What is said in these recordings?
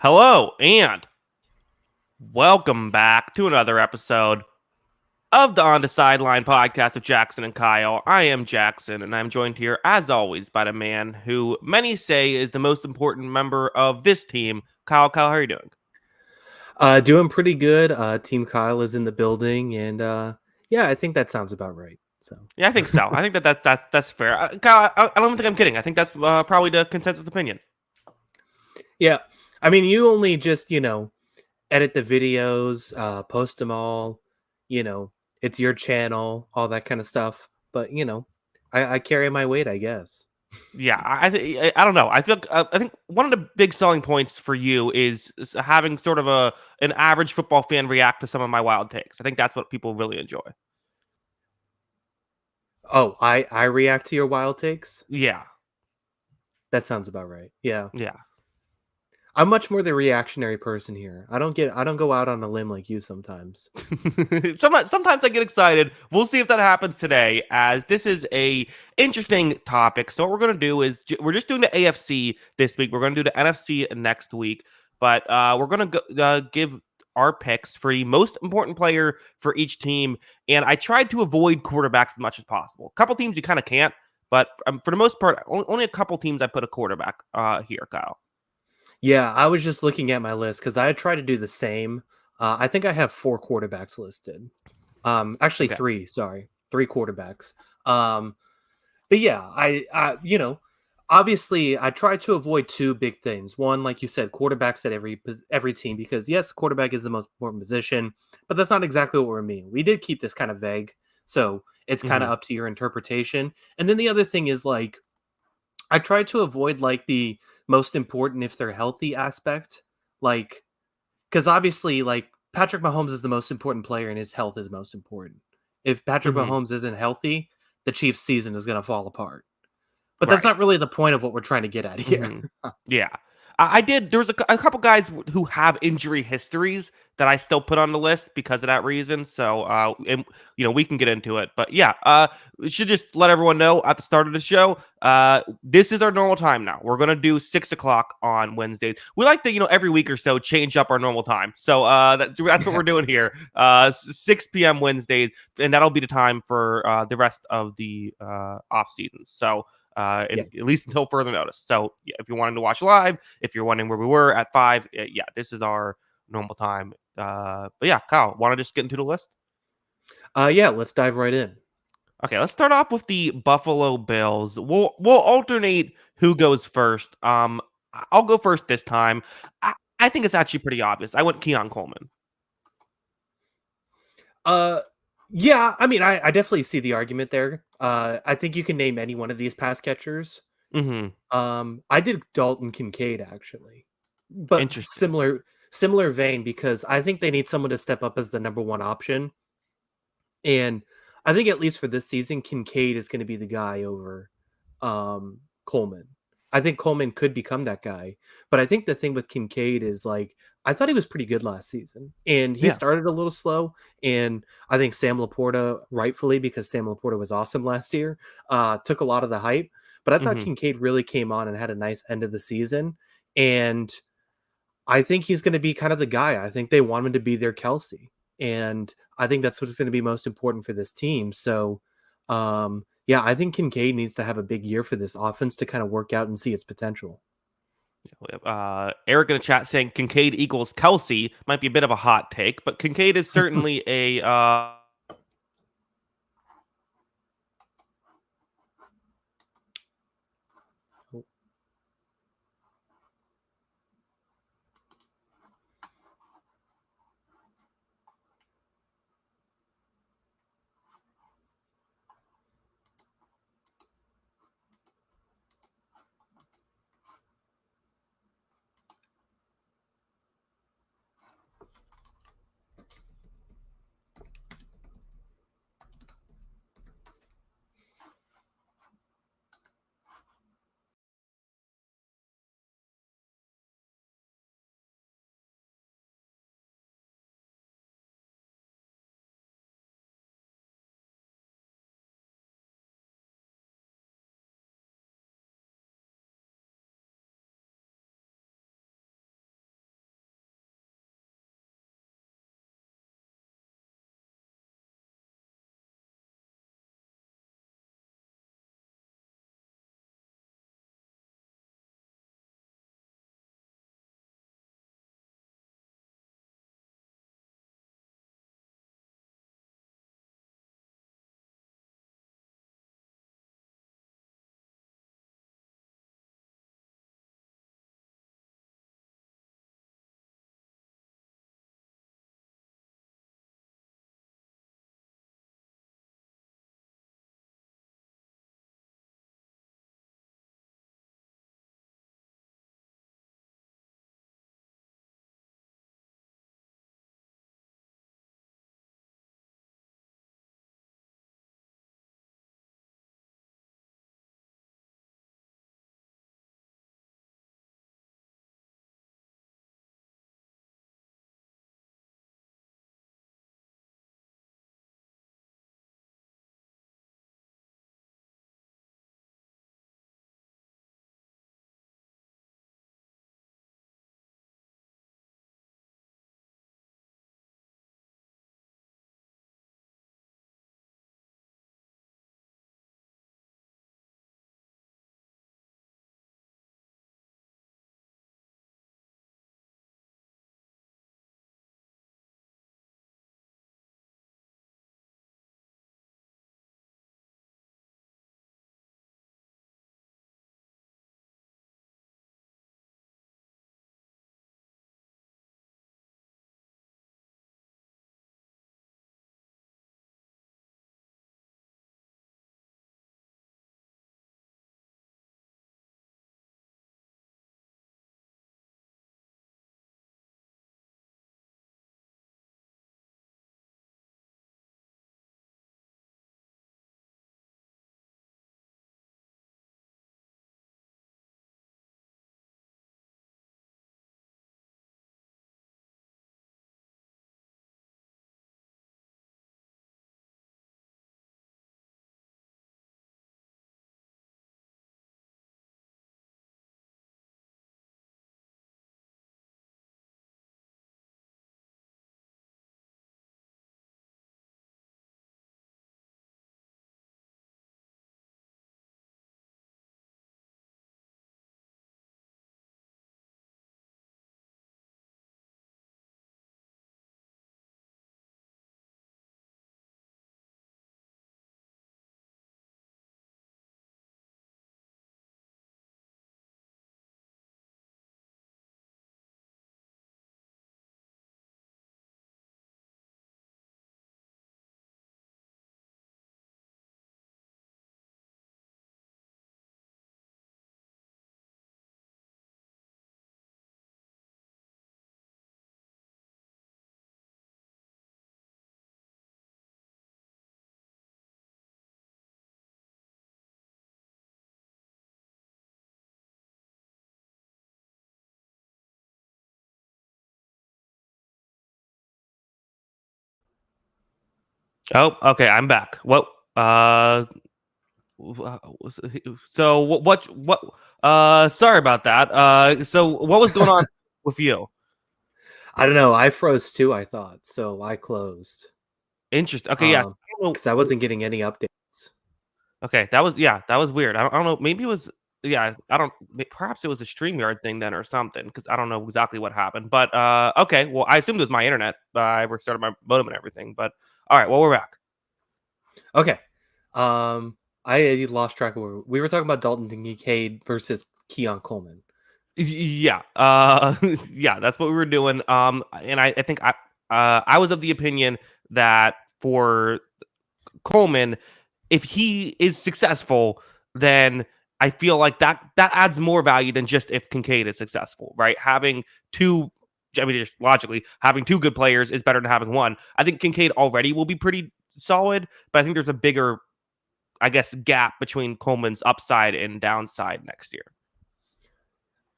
Hello and welcome back to another episode of the On the Sideline podcast with Jackson and Kyle. I am Jackson, and I'm joined here, as always, by the man who many say is the most important member of this team, Kyle. Kyle, how are you doing? Doing pretty good. Team Kyle is in the building, and yeah, I think that sounds about right. So, Yeah, I think so. I think that's fair. Kyle, I don't think I'm kidding. I think that's probably the consensus opinion. yeah, I mean, you only just edit the videos, post them all. You know, it's your channel, all that kind of stuff. But I carry my weight, I guess. Yeah, I don't know. I think one of the big selling points for you is having sort of an average football fan react to some of my wild takes. I think that's what people really enjoy. Oh, I react to your wild takes. Yeah, That sounds about right. Yeah, yeah. I'm much more the reactionary person here. I don't go out on a limb like you sometimes. Sometimes I get excited. We'll see if that happens today, as this is a interesting topic. So what we're gonna do is we're just doing the AFC this week. We're gonna do the NFC next week, but we're gonna give our picks for the most important player for each team. And I tried to avoid quarterbacks as much as possible. A couple teams you kind of can't, but for the most part, only a couple teams I put a quarterback here, Kyle. Yeah, I was just looking at my list because I try to do the same. I think I have four quarterbacks listed. Actually Okay. three. Sorry, three quarterbacks. Um, but yeah, obviously I try to avoid two big things. One, like you said, quarterbacks at every team because yes, quarterback is the most important position, but that's not exactly what we mean. We did keep this kind of vague, so it's kind Hmm. of up to your interpretation. And then the other thing is like I try to avoid like the most important if they're healthy aspect, like because obviously like Patrick Mahomes is the most important player and his health is most important. If Patrick Hmm. Mahomes isn't healthy, the Chiefs' season is going to fall apart. But that's Right. not really the point of what we're trying to get at here. Mhm. Yeah. I did there was a couple guys who have injury histories that I still put on the list because of that reason, so, and, we can get into it, but yeah, we should just let everyone know at the start of the show, this is our normal time now. We're gonna do 6 o'clock on Wednesdays. We like to, every week or so change up our normal time, so, that's what Yeah. we're doing here, 6 p.m. Wednesdays, and that'll be the time for, the rest of the, off season, so, Yeah. at least until further notice. So yeah, if you're wanting to watch live, if you're wondering where we were at 5, yeah, this is our normal time. But yeah, Kyle, want to just get into the list? Yeah, let's dive right in. Okay, let's start off with the Buffalo Bills. We'll alternate who goes first. I'll go first this time. I think it's actually pretty obvious. I went Keon Coleman. Uh yeah, I mean I definitely see the argument there. I think you can name any one of these pass catchers. Hmm. I did Dalton Kincaid actually. But Interesting. similar vein because I think they need someone to step up as the number one option. And I think at least for this season, Kincaid is going to be the guy over Coleman. I think Coleman could become that guy. But I think the thing with Kincaid is like I thought he was pretty good last season. And he Yeah. started a little slow. And I think Sam Laporta, rightfully, because Sam Laporta was awesome last year, took a lot of the hype. But I thought Hmm. Kincaid really came on and had a nice end of the season. And I think he's going to be kind of the guy. I think they want him to be their Kelsey, and I think that's what's going to be most important for this team. So, yeah, I think Kincaid needs to have a big year for this offense to kind of work out and see its potential. Eric in the chat saying Kincaid equals Kelsey might be a bit of a hot take, but Kincaid is certainly a Oh, okay, I'm back. What? So what? Sorry about that. So what was going on with you? I don't know. I froze too, I thought, so I closed. Interesting. Okay, yeah. Um, I don't because I know. wasn't getting any updates. Okay, that was weird. I don't know. Maybe it was. Yeah, I don't. Perhaps it was a StreamYard thing then, or something. Because I don't know exactly what happened. But okay. Well, I assumed it was my internet. I restarted my modem and everything. But all right. Well, we're back. Okay. Um, I lost track of where we were talking about Dalton Kincaid versus Keon Coleman. Yeah. Yeah. That's what we were doing. And I think I was of the opinion that for Coleman, if he is successful, then I feel like that adds more value than just if Kincaid is successful, right? Having two, I mean, just logically, having two good players is better than having one. I think Kincaid already will be pretty solid, but I think there's a bigger, I guess, gap between Coleman's upside and downside next year.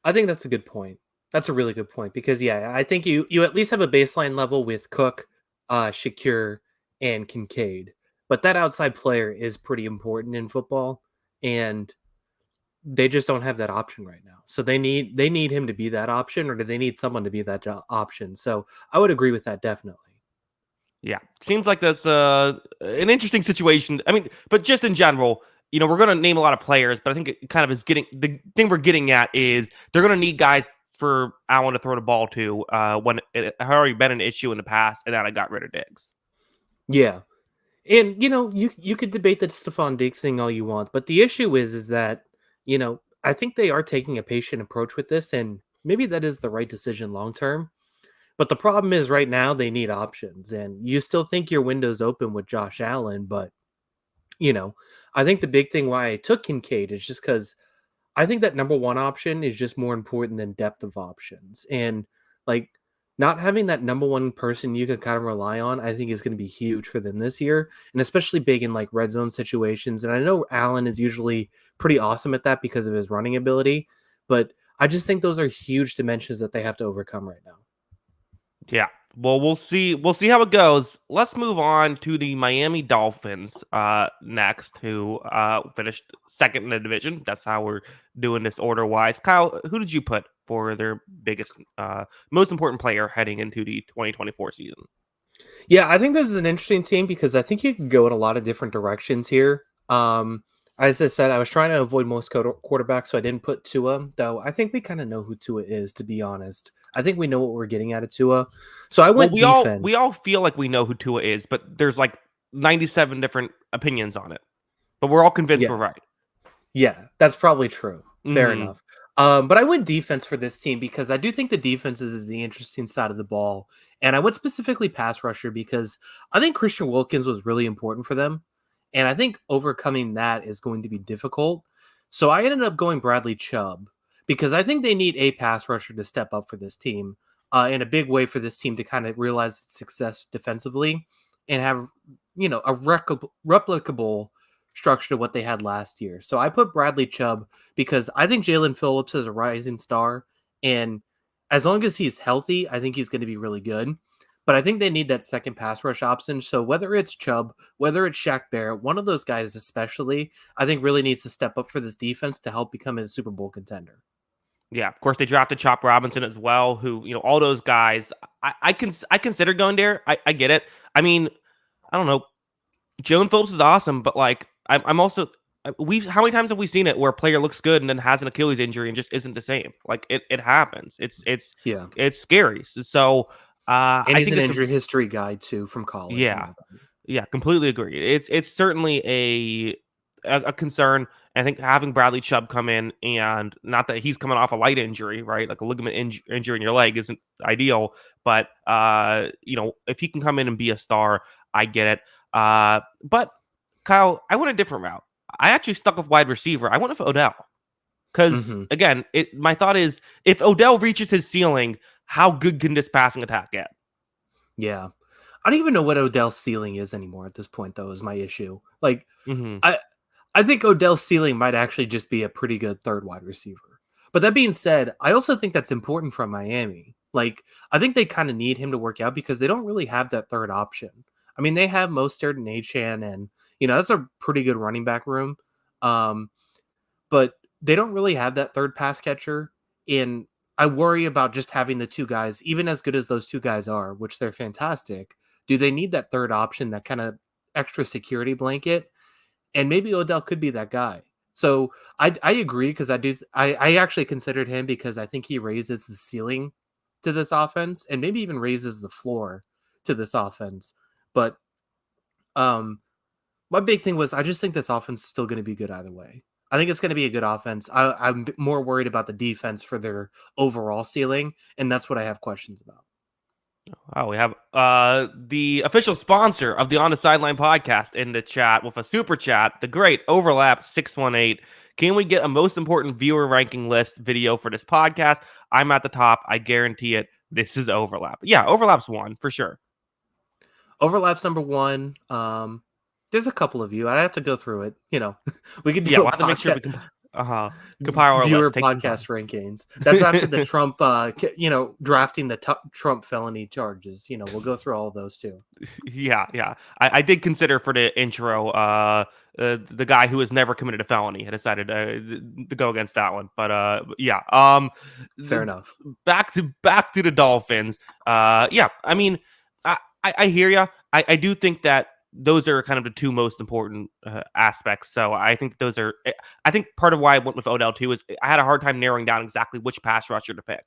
I think that's a good point. That's a really good point because yeah, I think you at least have a baseline level with Cook, Shakir, and Kincaid. But that outside player is pretty important in football, and they just don't have that option right now. So they need him to be that option, or do they need someone to be that option? So I would agree with that definitely. Yeah, seems like that's an interesting situation. I mean, but just in general, we're going to name a lot of players, but I think it kind of is getting the thing we're getting at is they're going to need guys for Allen to throw the ball to when it had already been an issue in the past, and then I got rid of Diggs. Yeah, and you could debate that Stephon Diggs thing all you want, but the issue is that I think they are taking a patient approach with this, and maybe that is the right decision long term. But the problem is right now they need options, and you still think your window's open with Josh Allen, but you know, I think the big thing why I took Kincaid is just because I think that number one option is just more important than depth of options. And like not having that number one person you can kind of rely on, I think is going to be huge for them this year. And especially big in like red zone situations. And I know Allen is usually pretty awesome at that because of his running ability, but I just think those are huge dimensions that they have to overcome right now. Yeah. Well, we'll see. We'll see how it goes. Let's move on to the Miami Dolphins next, who finished second in the division. That's how we're doing this order wise. Kyle, who did you put for their biggest, most important player heading into the 2024 season? Yeah, I think this is an interesting team because I think you can go in a lot of different directions here. As I said, I was trying to avoid most quarterbacks, so I didn't put Tua, though I think we kind of know who Tua is, to be honest. I think we know what we're getting out of Tua. So I Well, went we defense. all feel like we know who Tua is, but there's like 97 different opinions on it. But we're all convinced we're Yeah. right. Yeah, that's probably true. Fair Hmm. enough. But I went defense for this team because I do think the defense is the interesting side of the ball. And I went specifically pass rusher because I think Christian Wilkins was really important for them. And I think overcoming that is going to be difficult. So I ended up going Bradley Chubb because I think they need a pass rusher to step up for this team in a big way for this team to kind of realize its success defensively and have, a replicable structure to what they had last year. So I put Bradley Chubb because I think Jalen Phillips is a rising star. And as long as he's healthy, I think he's going to be really good. But I think they need that second pass rush option. So whether it's Chubb, whether it's Shaq Barrett, one of those guys especially, I think really needs to step up for this defense to help become a Super Bowl contender. Yeah, of course they drafted Chop Robinson as well, who, all those guys. I consider going there. I get it. I mean, I don't know. Jalen Phillips is awesome, but like I'm also we've how many times have we seen it where a player looks good and then has an Achilles injury and just isn't the same? Like it happens. Yeah. It's scary. So And I he's think an it's injury history guy too from college and yeah. all that. Yeah, completely agree. It's certainly a concern. I think having Bradley Chubb come in, and not that he's coming off a light injury, right? Like a ligament injury in your leg isn't ideal, but if he can come in and be a star, I get it. But Kyle, I went a different route. I actually stuck with wide receiver. I went with Odell because Hmm. again, my thought is if Odell reaches his ceiling, how good can this passing attack get? Yeah. I don't even know what Odell's ceiling is anymore at this point, though, is my issue. Like, Hmm. I I think Odell's ceiling might actually just be a pretty good third wide receiver. But that being said, I also think that's important from Miami. Like, I think they kind of need him to work out because they don't really have that third option. I mean, they have Mostert and Achane, and that's a pretty good running back room. Um, but they don't really have that third pass catcher. And I worry about just having the two guys, even as good as those two guys are, which they're fantastic. Do they need that third option, that kind of extra security blanket? And maybe Odell could be that guy. So I agree, because I actually considered him because I think he raises the ceiling to this offense and maybe even raises the floor to this offense. But my big thing was, I just think this offense is still going to be good either way. I think it's going to be a good offense. I'm more worried about the defense for their overall ceiling, and that's what I have questions about. Wow, we have the official sponsor of the On the Sideline podcast in the chat with a super chat, the great Overlap 618. Can we get a most important viewer ranking list video for this podcast? I'm at the top. I guarantee it. This is Overlap. Yeah, Overlap's one for sure. Overlap's number one. There's a couple of you. I'd have to go through it. We could do we'll have to make sure we compile our viewer list. Podcast rankings. That's after the Trump, drafting the Trump felony charges. We'll go through all of those too. Yeah. I did consider for the intro, the guy who has never committed a felony had decided to go against that one. But yeah. Fair enough. Back to the Dolphins. Yeah. I mean, I hear you. I do think that those are kind of the two most important aspects. So I think those are. I think part of why I went with Odell too is I had a hard time narrowing down exactly which pass rusher to pick.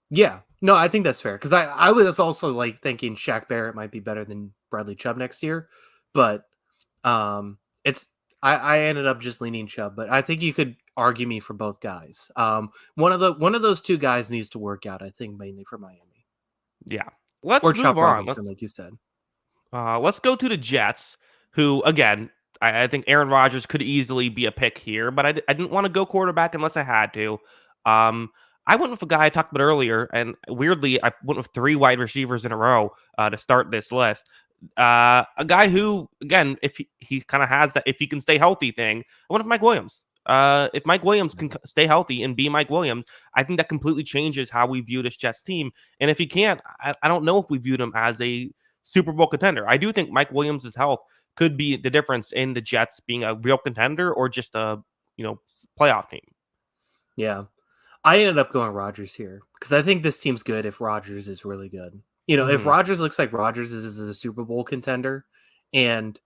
Yeah, no, I think that's fair, because I was also like thinking Shaq Barrett might be better than Bradley Chubb next year, but it's I ended up just leaning Chubb, but I think you could argue me for both guys. One of those two guys needs to work out, I think, mainly for Miami. Yeah. Let's or move Chubb on. Robinson, like you said. Let's go to the Jets, who, again, I think Aaron Rodgers could easily be a pick here, but I didn't want to go quarterback unless I had to. I went with a guy I talked about earlier, and weirdly, I went with 3 wide receivers in a row to start this list. A guy who, again, if he kind of has that, if he can stay healthy thing, I went with Mike Williams. If Mike Williams can stay healthy and be Mike Williams, I think that completely changes how we view this Jets team. And if he can't, I don't know if we viewed him as a Super Bowl contender. I do think Mike Williams' health could be the difference in the Jets being a real contender or just a playoff team. Yeah, I ended up going Rodgers here because I think this team's good if Rodgers is really good. If Rodgers looks like Rodgers is a Super Bowl contender, and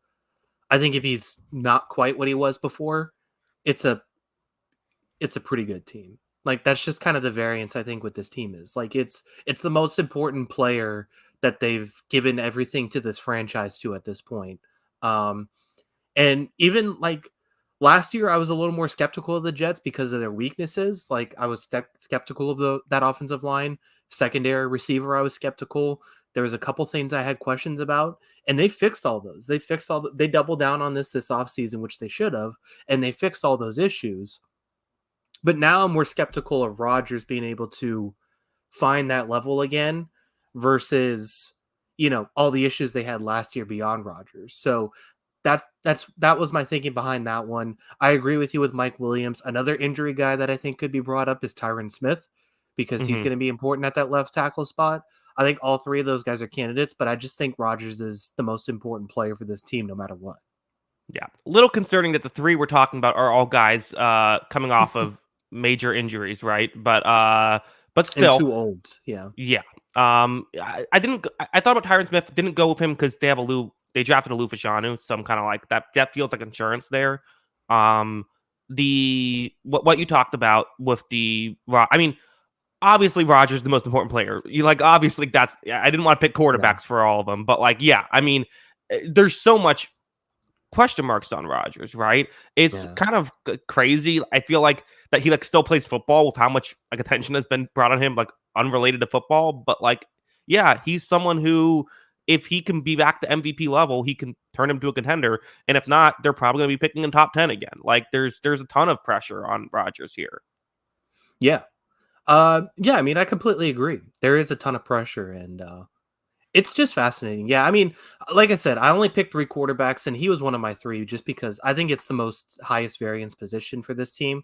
I think if he's not quite what he was before, it's a pretty good team. Like, that's just kind of the variance I think with this team is. Like, it's the most important player that they've given everything to this franchise to at this point. And even like last year, I was a little more skeptical of the Jets because of their weaknesses. Like, I was skeptical of that offensive line, secondary receiver. I was skeptical. There was a couple things I had questions about, and they fixed all those. They doubled down on this offseason, which they should have, and they fixed all those issues. But now I'm more skeptical of Rodgers being able to find that level again versus, all the issues they had last year beyond Rodgers. So that was my thinking behind that one. I agree with you with Mike Williams. Another injury guy that I think could be brought up is Tyron Smith, because he's going to be important at that left tackle spot. I think all 3 of those guys are candidates, but I just think Rodgers is the most important player for this team no matter what. Yeah. A little concerning that the 3 we're talking about are all guys coming off of major injuries, right? But still, and too old. Yeah. I thought about Tyron Smith. Didn't go with him because they drafted Lou Fashanu, so I'm kind of like that feels like insurance there. What you talked about with obviously Rodgers is the most important player. Obviously I didn't want to pick quarterbacks for all of them, but there's so much question marks on Rodgers, right? It's kind of crazy. I feel like that he still plays football with how much attention has been brought on him, unrelated to football. But he's someone who, if he can be back to MVP level, he can turn him to a contender. And if not, they're probably going to be picking in top 10 again. There's a ton of pressure on Rodgers here. Yeah. I mean, I completely agree. There is a ton of pressure, and it's just fascinating. Yeah, I mean, like I said, I only picked 3 quarterbacks, and he was one of my 3 just because I think it's the highest variance position for this team.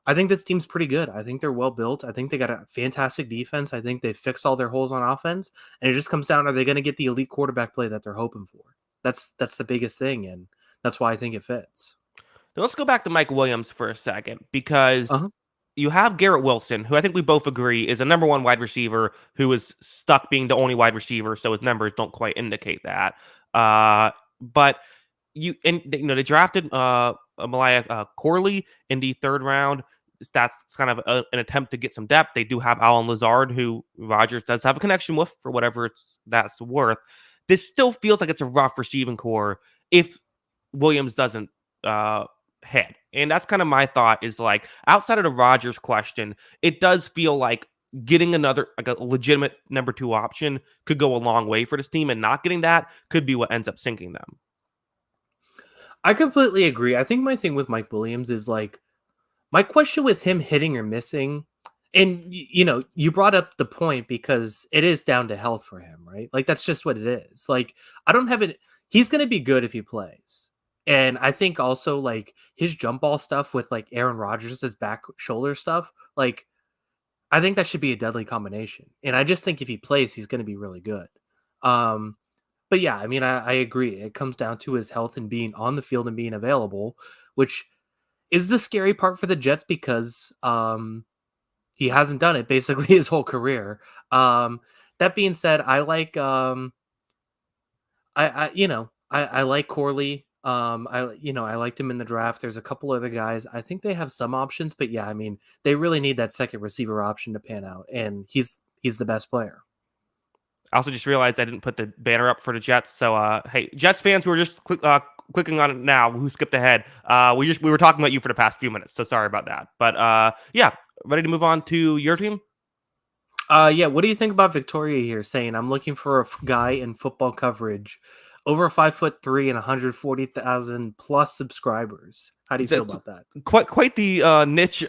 I think this team's pretty good. I think they're well built. I think they got a fantastic defense. I think they fixed all their holes on offense, and it just comes down: are they going to get the elite quarterback play that they're hoping for? That's the biggest thing, and that's why I think it fits. Now let's go back to Mike Williams for a second because Uh-huh. you have Garrett Wilson, who I think we both agree is a number one wide receiver who is stuck being the only wide receiver, so his numbers don't quite indicate that. But they drafted Malaya Corley in the third round. That's kind of an attempt to get some depth. They do have Alan Lazard, who Rodgers does have a connection with for whatever that's worth. This still feels like it's a rough receiving core if Williams doesn't hit. And that's kind of my thought is like outside of the Rodgers question, it does feel like getting another like a legitimate number two option could go a long way for this team, and not getting that could be what ends up sinking them. I completely agree. I think my thing with Mike Williams is like my question with him hitting or missing, and you brought up the point because it is down to health for him, right? Like that's just what it is. Like I don't have it. He's going to be good if he plays, and I think also like his jump ball stuff with like Aaron Rodgers' back shoulder stuff, like I think that should be a deadly combination. And I just think if he plays, he's going to be really good. Um, but yeah, I mean, I agree. It comes down to his health and being on the field and being available, which is the scary part for the Jets because he hasn't done it basically his whole career. That being said, I like I like Corley. I liked him in the draft. There's a couple other guys. I think they have some options, but yeah, I mean, they really need that second receiver option to pan out, and he's the best player. I also just realized I didn't put the banner up for the Jets. So, hey, Jets fans who are just clicking on it now, who skipped ahead, we were talking about you for the past few minutes. So sorry about that. But yeah, ready to move on to your team? Yeah. What do you think about Victoria here saying, I'm looking for a guy in football coverage over 5'3" and 140,000 plus subscribers? How do you It's a, feel about that? quite the niche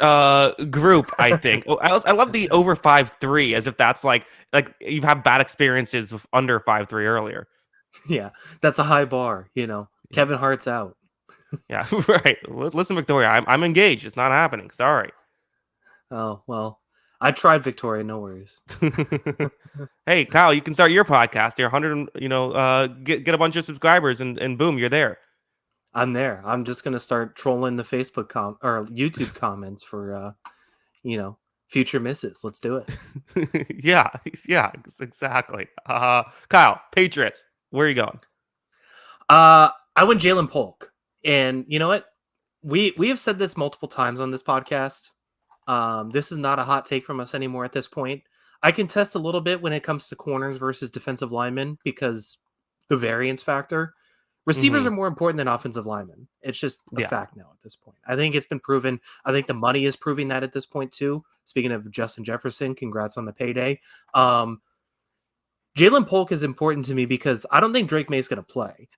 group, I think. Oh, I love the over 5'3", as if that's like you've had bad experiences with under 5'3" earlier. Yeah, that's a high bar. Kevin Hart's out. Yeah, right. Listen, Victoria, I'm engaged. It's not happening. Sorry. Oh, well, I tried Victoria. No worries. Hey, Kyle, you can start your podcast. You're 100, get a bunch of subscribers, and boom, you're there. I'm there. I'm just gonna start trolling the Facebook or YouTube comments for future misses. Let's do it. Yeah, yeah, exactly. Kyle, Patriots, where are you going? I went Jalen Polk, and you know what? We have said this multiple times on this podcast. This is not a hot take from us anymore at this point. I can test a little bit when it comes to corners versus defensive linemen because the variance factor. Receivers Hmm. are more important than offensive linemen. It's just a Yeah. fact now at this point. I think it's been proven. I think the money is proving that at this point too. Speaking of Justin Jefferson, congrats on the payday. Jalen Polk is important to me because I don't think Drake May is going to play.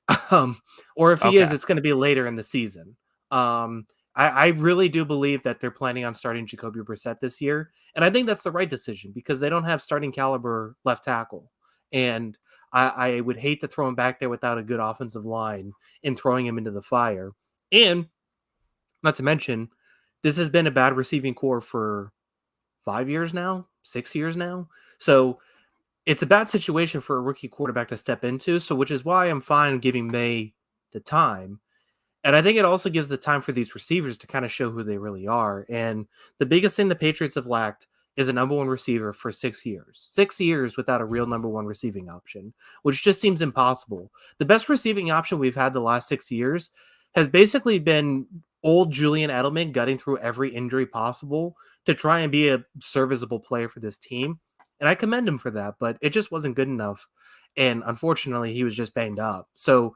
Or if he is, Okay. it's going to be later in the season. I really do believe that they're planning on starting Jacoby Brissett this year. And I think that's the right decision because they don't have starting caliber left tackle. And I would hate to throw him back there without a good offensive line and throwing him into the fire. And not to mention, this has been a bad receiving core for 5 years now, 6 years now. So it's a bad situation for a rookie quarterback to step into. So, which is why I'm fine giving May the time. And I think it also gives the time for these receivers to kind of show who they really are. And the biggest thing the Patriots have lacked is a number one receiver for 6 years. 6 years without a real number one receiving option, which just seems impossible. The best receiving option we've had the last 6 years has basically been old Julian Edelman gutting through every injury possible to try and be a serviceable player for this team. And I commend him for that, but it just wasn't good enough. And unfortunately, he was just banged up. So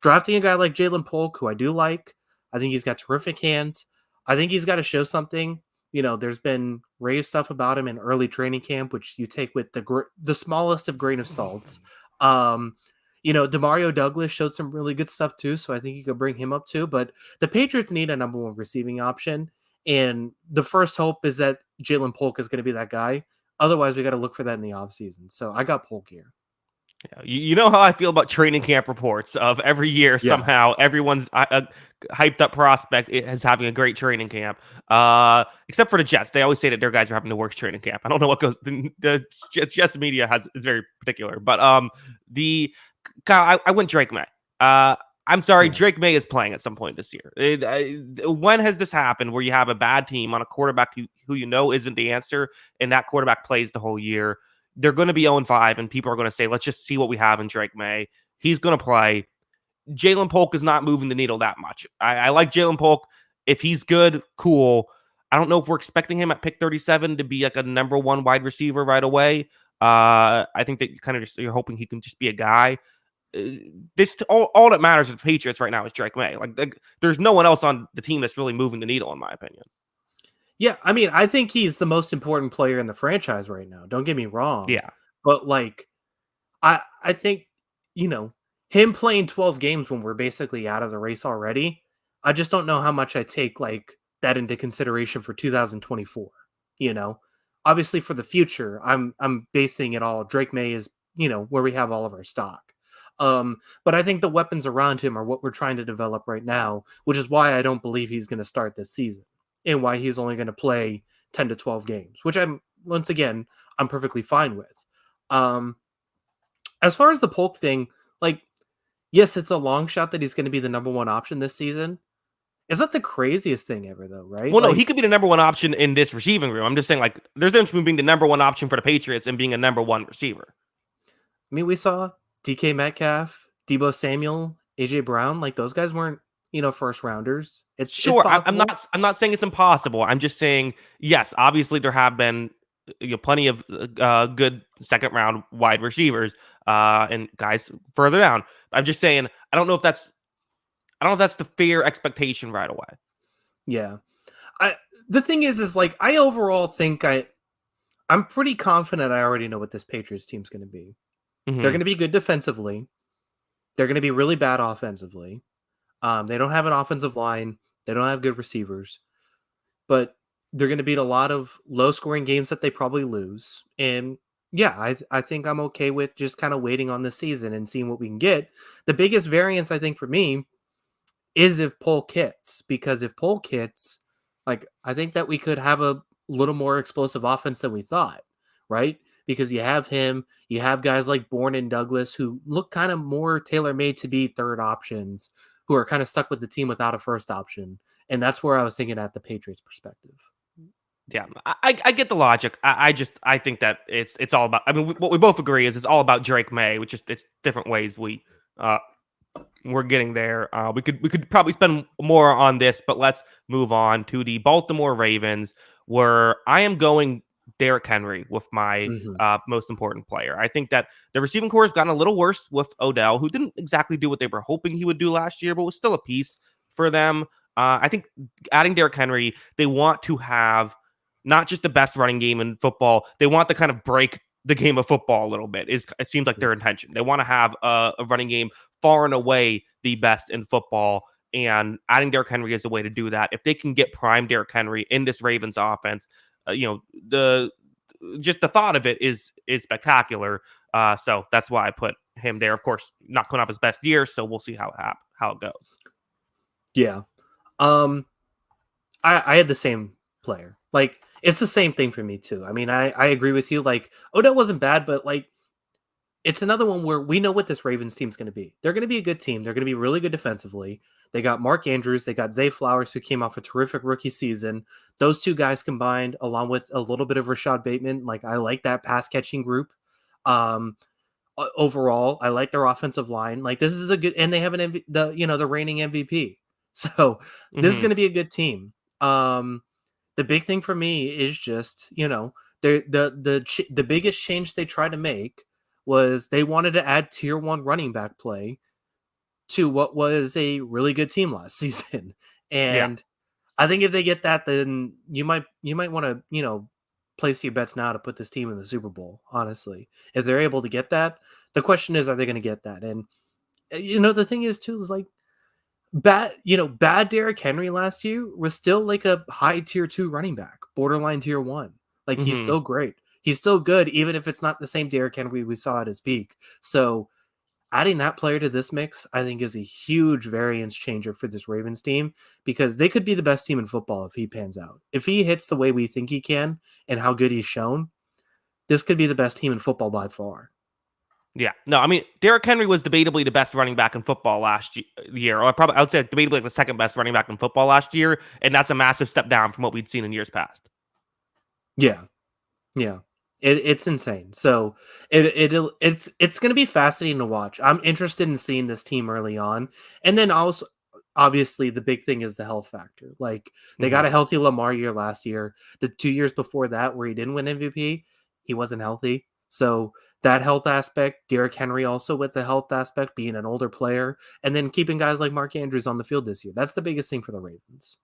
drafting a guy like Jalen Polk, who I do like, I think he's got terrific hands. I think he's got to show something. There's been rave stuff about him in early training camp, which you take with the smallest of grain of salts. Demario Douglas showed some really good stuff too, so I think you could bring him up too. But the Patriots need a number one receiving option, and the first hope is that Jalen Polk is going to be that guy. Otherwise, we got to look for that in the offseason. So I got Polk here. Yeah, you know how I feel about training camp reports of every year Yeah. somehow everyone's hyped up prospect is having a great training camp. Except for the Jets, they always say that their guys are having the worst training camp. I don't know what goes. The Jets media is very particular, but the Kyle, I went Drake May. I'm sorry, Yeah. Drake May is playing at some point this year. When has this happened where you have a bad team on a quarterback who you know isn't the answer, and that quarterback plays the whole year? They're going to be 0-5, and people are going to say, let's just see what we have in Drake May. He's going to play. Jalen Polk is not moving the needle that much. I like Jalen Polk. If he's good, cool. I don't know if we're expecting him at pick 37 to be like a number one wide receiver right away. I think that you're hoping he can just be a guy. This all that matters to the Patriots right now is Drake May. Like there's no one else on the team that's really moving the needle, in my opinion. Yeah, I mean, I think he's the most important player in the franchise right now. Don't get me wrong. Yeah. But like I think, you know, him playing 12 games when we're basically out of the race already, I just don't know how much I take like that into consideration for 2024, you know. Obviously for the future, I'm basing it all Drake May is, you know, where we have all of our stock. But I think the weapons around him are what we're trying to develop right now, which is why I don't believe he's going to start this season and why he's only going to play 10 to 12 games, which once again, I'm perfectly fine with. Um, as far as the Polk thing, like, yes, it's a long shot that he's going to be the number one option this season. It's not the craziest thing ever, though, right? Well, no, he Like, could be the number one option in this receiving room. I'm just saying, like, there's a difference between being the number one option for the Patriots and being a number one receiver. I mean, we saw DK Metcalf, Debo Samuel, AJ Brown. Like, those guys weren't, you know, first rounders. It's Sure, possible. I'm not saying it's impossible. I'm just saying, yes, obviously there have been plenty of good second round wide receivers and guys further down. I'm just saying, I don't know if that's the fair expectation right away. Yeah. The thing is like, I overall think I'm pretty confident I already know what this Patriots team's going to be. They're Hmm. going to be good defensively. They're going to be really bad offensively. They don't have an offensive line. They don't have good receivers, but they're going to beat a lot of low scoring games that they probably lose. And yeah, I think I'm okay with just kind of waiting on this season and seeing what we can get. The biggest variance I think for me is if Polk hits, because if Polk hits, like I think that we could have a little more explosive offense than we thought, right? Because you have him, you have guys like Bourne and Douglas who look kind of more tailor made to be third options, who are kind of stuck with the team without a first option, and that's where I was thinking at the Patriots perspective. Yeah, I get the logic. I think that it's all about. I mean, what we both agree is it's all about Drake May, which is it's different ways uh we're getting there. We could probably spend more on this, but let's move on to the Baltimore Ravens, where I am going Derrick Henry with my Hmm. most important player. I think that the receiving core has gotten a little worse with Odell, who didn't exactly do what they were hoping he would do last year, but was still a piece for them. I think adding Derrick Henry, they want to have not just the best running game in football, they want to kind of break the game of football a little bit. It seems like their intention. They want to have a running game far and away the best in football, and adding Derrick Henry is the way to do that. If they can get prime Derrick Henry in this Ravens offense, the just the thought of it is spectacular. So that's why I put him there. Of course, not coming off his best year, so we'll see how it goes. Yeah. Um, I had the same player. Like it's the same thing for me too. I mean, I agree with you. Like Odell wasn't bad, but like it's another one where we know what this Ravens team's going to be. They're going to be a good team. They're going to be really good defensively. They got Mark Andrews. They got Zay Flowers, who came off a terrific rookie season. Those two guys combined, along with a little bit of Rashad Bateman, like I like that pass catching group. Um, Overall, I like their offensive line. Like this is a good, and they have the reigning MVP. So this is Hmm. going to be a good team. The big thing for me is just the biggest change they tried to make was they wanted to add tier one running back play to what was a really good team last season. Yeah. And I think if they get that, then you might want to, place your bets now to put this team in the Super Bowl, honestly. If they're able to get that, the question is, are they going to get that? And the thing is too, is like bad Derrick Henry last year was still like a high tier 2 running back, borderline tier 1. Like he's Hmm. still great. he's still good, even if it's not the same Derrick Henry we saw at his peak. So adding that player to this mix, I think, is a huge variance changer for this Ravens team because they could be the best team in football if he pans out. If he hits the way we think he can and how good he's shown, this could be the best team in football by far. Yeah, no, I mean, Derrick Henry was debatably the best running back in football last year, or I would say debatably like the second best running back in football last year, and that's a massive step down from what we'd seen in years past. Yeah, yeah, it's insane. So it's going to be fascinating to watch. I'm interested in seeing this team early on, and then also obviously the big thing is the health factor. Like they got a healthy Lamar year last year. The 2 years before that, where he didn't win MVP, he wasn't healthy. So that health aspect, Derrick Henry also with the health aspect, being an older player, and then keeping guys like Mark Andrews on the field this year. That's the biggest thing for the Ravens.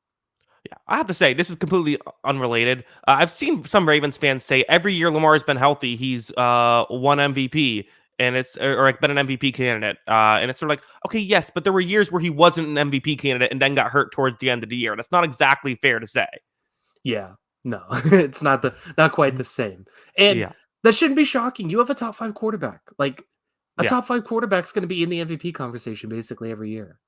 Yeah, I have to say, this is completely unrelated. I've seen some Ravens fans say every year Lamar's been healthy, he's won MVP, and or like been an MVP candidate. And it's sort of like, okay, yes, but there were years where he wasn't an MVP candidate and then got hurt towards the end of the year. That's not exactly fair to say. Yeah, no, it's not quite the same. And Yeah. that shouldn't be shocking. You have a top 5 quarterback. Like a Yeah. top 5 quarterback's going to be in the MVP conversation basically every year.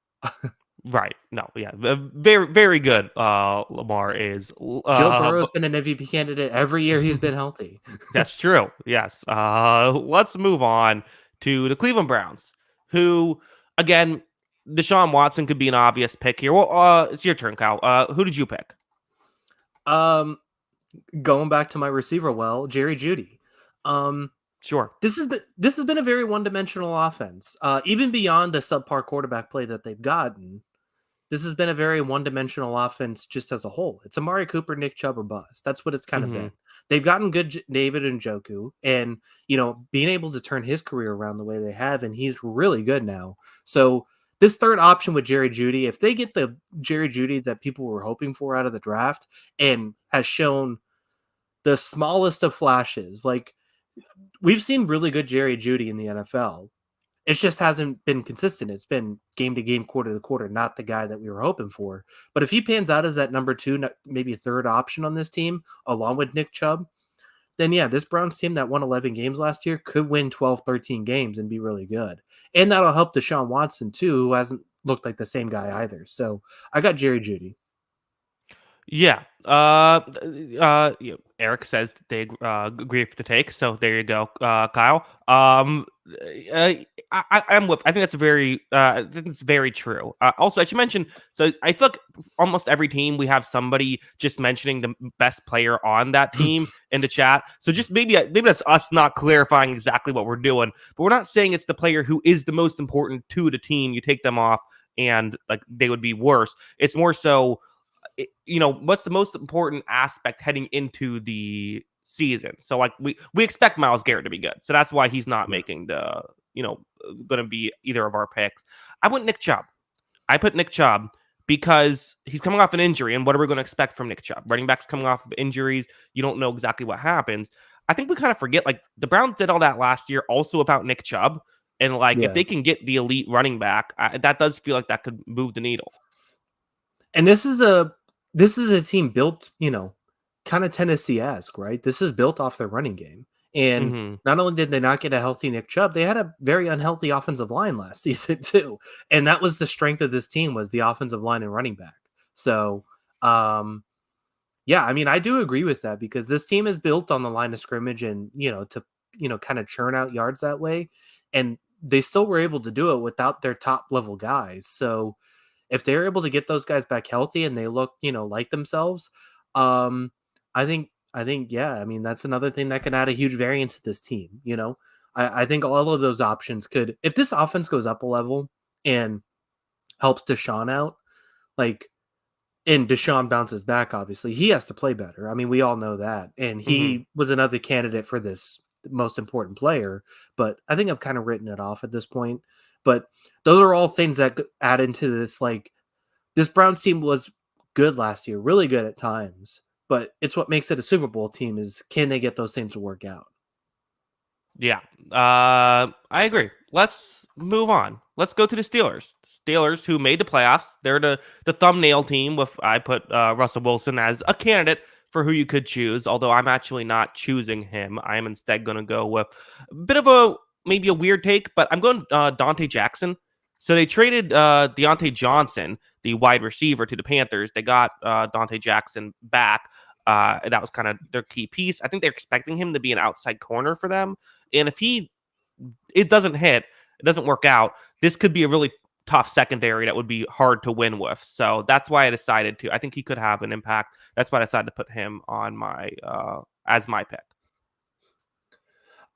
Right. No. Yeah. Very, very good. Lamar is. Joe Burrow's been an MVP candidate every year he's been healthy. That's true. Yes. Let's move on to the Cleveland Browns, who, again, Deshaun Watson could be an obvious pick here. Well, it's your turn, Kyle. Who did you pick? Going back to my receiver, Jerry Jeudy. Sure. This has been a very one-dimensional offense. Even beyond the subpar quarterback play that they've gotten, this has been a very one-dimensional offense just as a whole. It's Amari Cooper, Nick Chubb, or bust. That's what it's kind of been. They've gotten good David Njoku, and being able to turn his career around the way they have, and he's really good now. So this third option with Jerry Jeudy, if they get the Jerry Jeudy that people were hoping for out of the draft, and has shown the smallest of flashes, like we've seen really good Jerry Jeudy in the NFL. It just hasn't been consistent. It's been game to game, quarter to quarter, not the guy that we were hoping for. But if he pans out as that number 2, maybe third option on this team, along with Nick Chubb, then yeah, this Browns team that won 11 games last year could win 12, 13 games and be really good. And that'll help Deshaun Watson too, who hasn't looked like the same guy either. So I got Jerry Jeudy. Yeah. Eric says they agree with the take, so there you go, Kyle. I'm with. I think that's I think it's very true. Also, I should mention. So I feel like almost every team we have somebody just mentioning the best player on that team in the chat. So just maybe that's us not clarifying exactly what we're doing, but we're not saying it's the player who is the most important to the team. You take them off, and like they would be worse. It's more so. What's the most important aspect heading into the season? So like we expect Myles Garrett to be good. So that's why he's not making the, going to be either of our picks. I went Nick Chubb. I put Nick Chubb because he's coming off an injury. And what are we going to expect from Nick Chubb? Running backs coming off of injuries. You don't know exactly what happens. I think we kind of forget, like the Browns did all that last year also about Nick Chubb. And if they can get the elite running back, that does feel like that could move the needle. And this is a team built, kind of Tennessee-esque, right? This is built off their running game. And not only did they not get a healthy Nick Chubb, they had a very unhealthy offensive line last season too. And that was the strength of this team, was the offensive line and running back. So, yeah, I mean, I do agree with that because this team is built on the line of scrimmage and, to, kind of churn out yards that way. And they still were able to do it without their top level guys. So, if they're able to get those guys back healthy and they look, like themselves, I think, yeah, I mean, that's another thing that can add a huge variance to this team. I think all of those options could, if this offense goes up a level and helps Deshaun out, and Deshaun bounces back, obviously, he has to play better. I mean, we all know that. And he was another candidate for this most important player, but I think I've kind of written it off at this point. But those are all things that add into this. This Browns team was good last year, really good at times, but it's what makes it a Super Bowl team is, can they get those things to work out? Yeah, I agree. Let's move on. Let's go to the Steelers. Steelers, who made the playoffs. They're the thumbnail team. I put Russell Wilson as a candidate for who you could choose, although I'm actually not choosing him. I am instead going to go with a bit of a maybe a weird take, but I'm going Dante Jackson. So they traded Deontay Johnson, the wide receiver, to the Panthers. They got Dante Jackson back. And that was kind of their key piece. I think they're expecting him to be an outside corner for them. And if it doesn't hit, it doesn't work out, this could be a really tough secondary that would be hard to win with. So that's why I decided to. I think he could have an impact. That's why I decided to put him on my as my pick.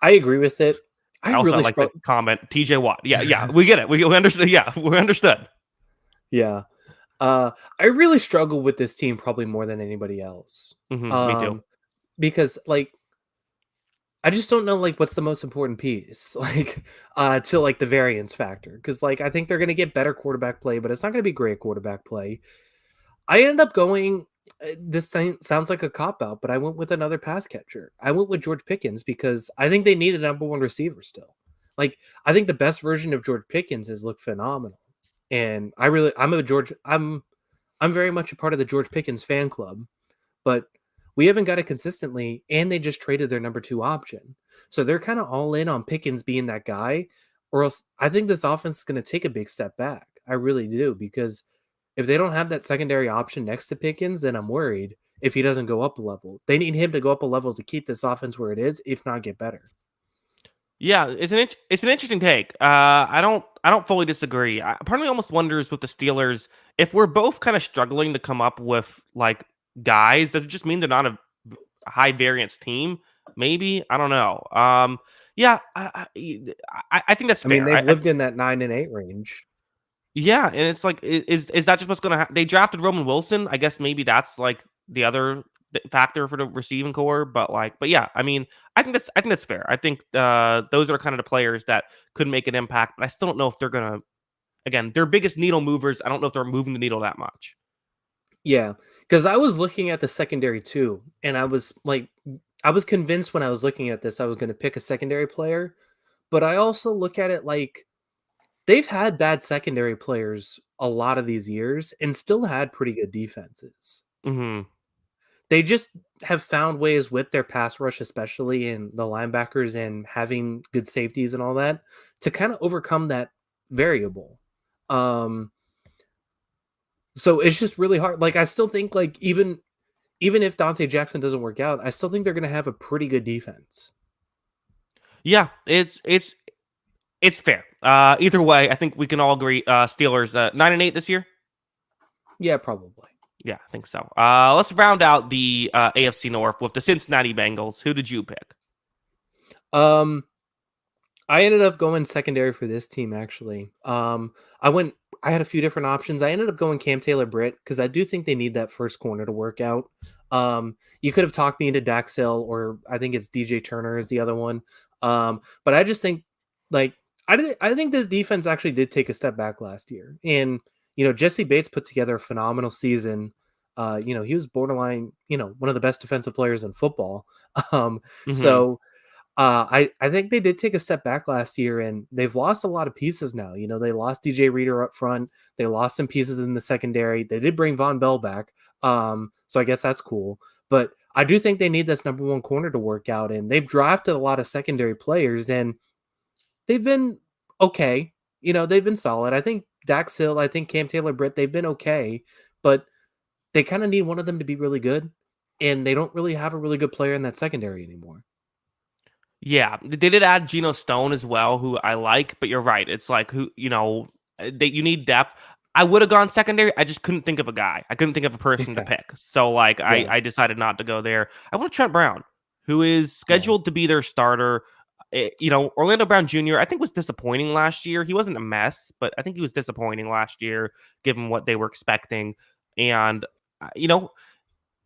I agree with it. I also like the comment TJ Watt. Yeah, we get it. We understood. Yeah, we understood. Yeah. I really struggle with this team probably more than anybody else. Me too. Because like I just don't know like what's the most important piece like to like the variance factor, because like I think they're going to get better quarterback play, but it's not going to be great quarterback play. I ended up going this thing sounds like a cop out, but I went with another pass catcher. I went with George Pickens because I think they need a number one receiver still. Like I think the best version of George Pickens has looked phenomenal. And I'm very much a part of the George Pickens fan club, but we haven't got it consistently, and they just traded their number 2 option. So they're kind of all in on Pickens being that guy, or else I think this offense is going to take a big step back. I really do, because if they don't have that secondary option next to Pickens, then I'm worried if he doesn't go up a level. They need him to go up a level to keep this offense where it is, if not get better. Yeah, it's an interesting take. I don't fully disagree. Part of me almost wonders with the Steelers, if we're both kind of struggling to come up with like guys, does it just mean they're not a high variance team? Maybe, I don't know. Yeah, I think that's fair. I mean, they've lived in that 9 and 8 range. Yeah, and it's like, is that just what's going to happen? They drafted Roman Wilson. I guess maybe that's like the other factor for the receiving core, but yeah, I mean, I think that's fair. I think those are kind of the players that could make an impact, but I still don't know if they're gonna. Again, they're biggest needle movers. I don't know if they're moving the needle that much. Yeah, because I was looking at the secondary too, and I was convinced when I was looking at this, I was going to pick a secondary player, but I also look at it like they've had bad secondary players a lot of these years and still had pretty good defenses. Mm-hmm. They just have found ways with their pass rush, especially in the linebackers and having good safeties and all that, to kind of overcome that variable. So it's just really hard. Like I still think like even if Dante Jackson doesn't work out, I still think they're going to have a pretty good defense. Yeah, it's fair. Either way, I think we can all agree. Steelers 9-8 this year. Yeah, probably. Yeah, I think so. Let's round out the AFC North with the Cincinnati Bengals. Who did you pick? I ended up going secondary for this team, actually. I had a few different options. I ended up going Cam Taylor-Britt because I do think they need that first corner to work out. You could have talked me into Dax Hill, or I think it's DJ Turner is the other one. But I just think, like, I think this defense actually did take a step back last year. And, Jesse Bates put together a phenomenal season. He was borderline, one of the best defensive players in football. So I think they did take a step back last year, and they've lost a lot of pieces now. They lost DJ Reader up front. They lost some pieces in the secondary. They did bring Von Bell back. So I guess that's cool. But I do think they need this number 1 corner to work out, and they've drafted a lot of secondary players, and they've been okay. They've been solid. I think Dax Hill, I think Cam Taylor-Britt, they've been okay, but they kind of need one of them to be really good, and they don't really have a really good player in that secondary anymore. Yeah, they did add Geno Stone as well, who I like, but you're right. It's like you need depth. I would have gone secondary. I just couldn't think of a guy. I couldn't think of a person to pick. So I decided not to go there. I want Trent Brown, who is scheduled to be their starter. Orlando Brown Jr., I think, was disappointing last year. He wasn't a mess, but I think he was disappointing last year, given what they were expecting. And,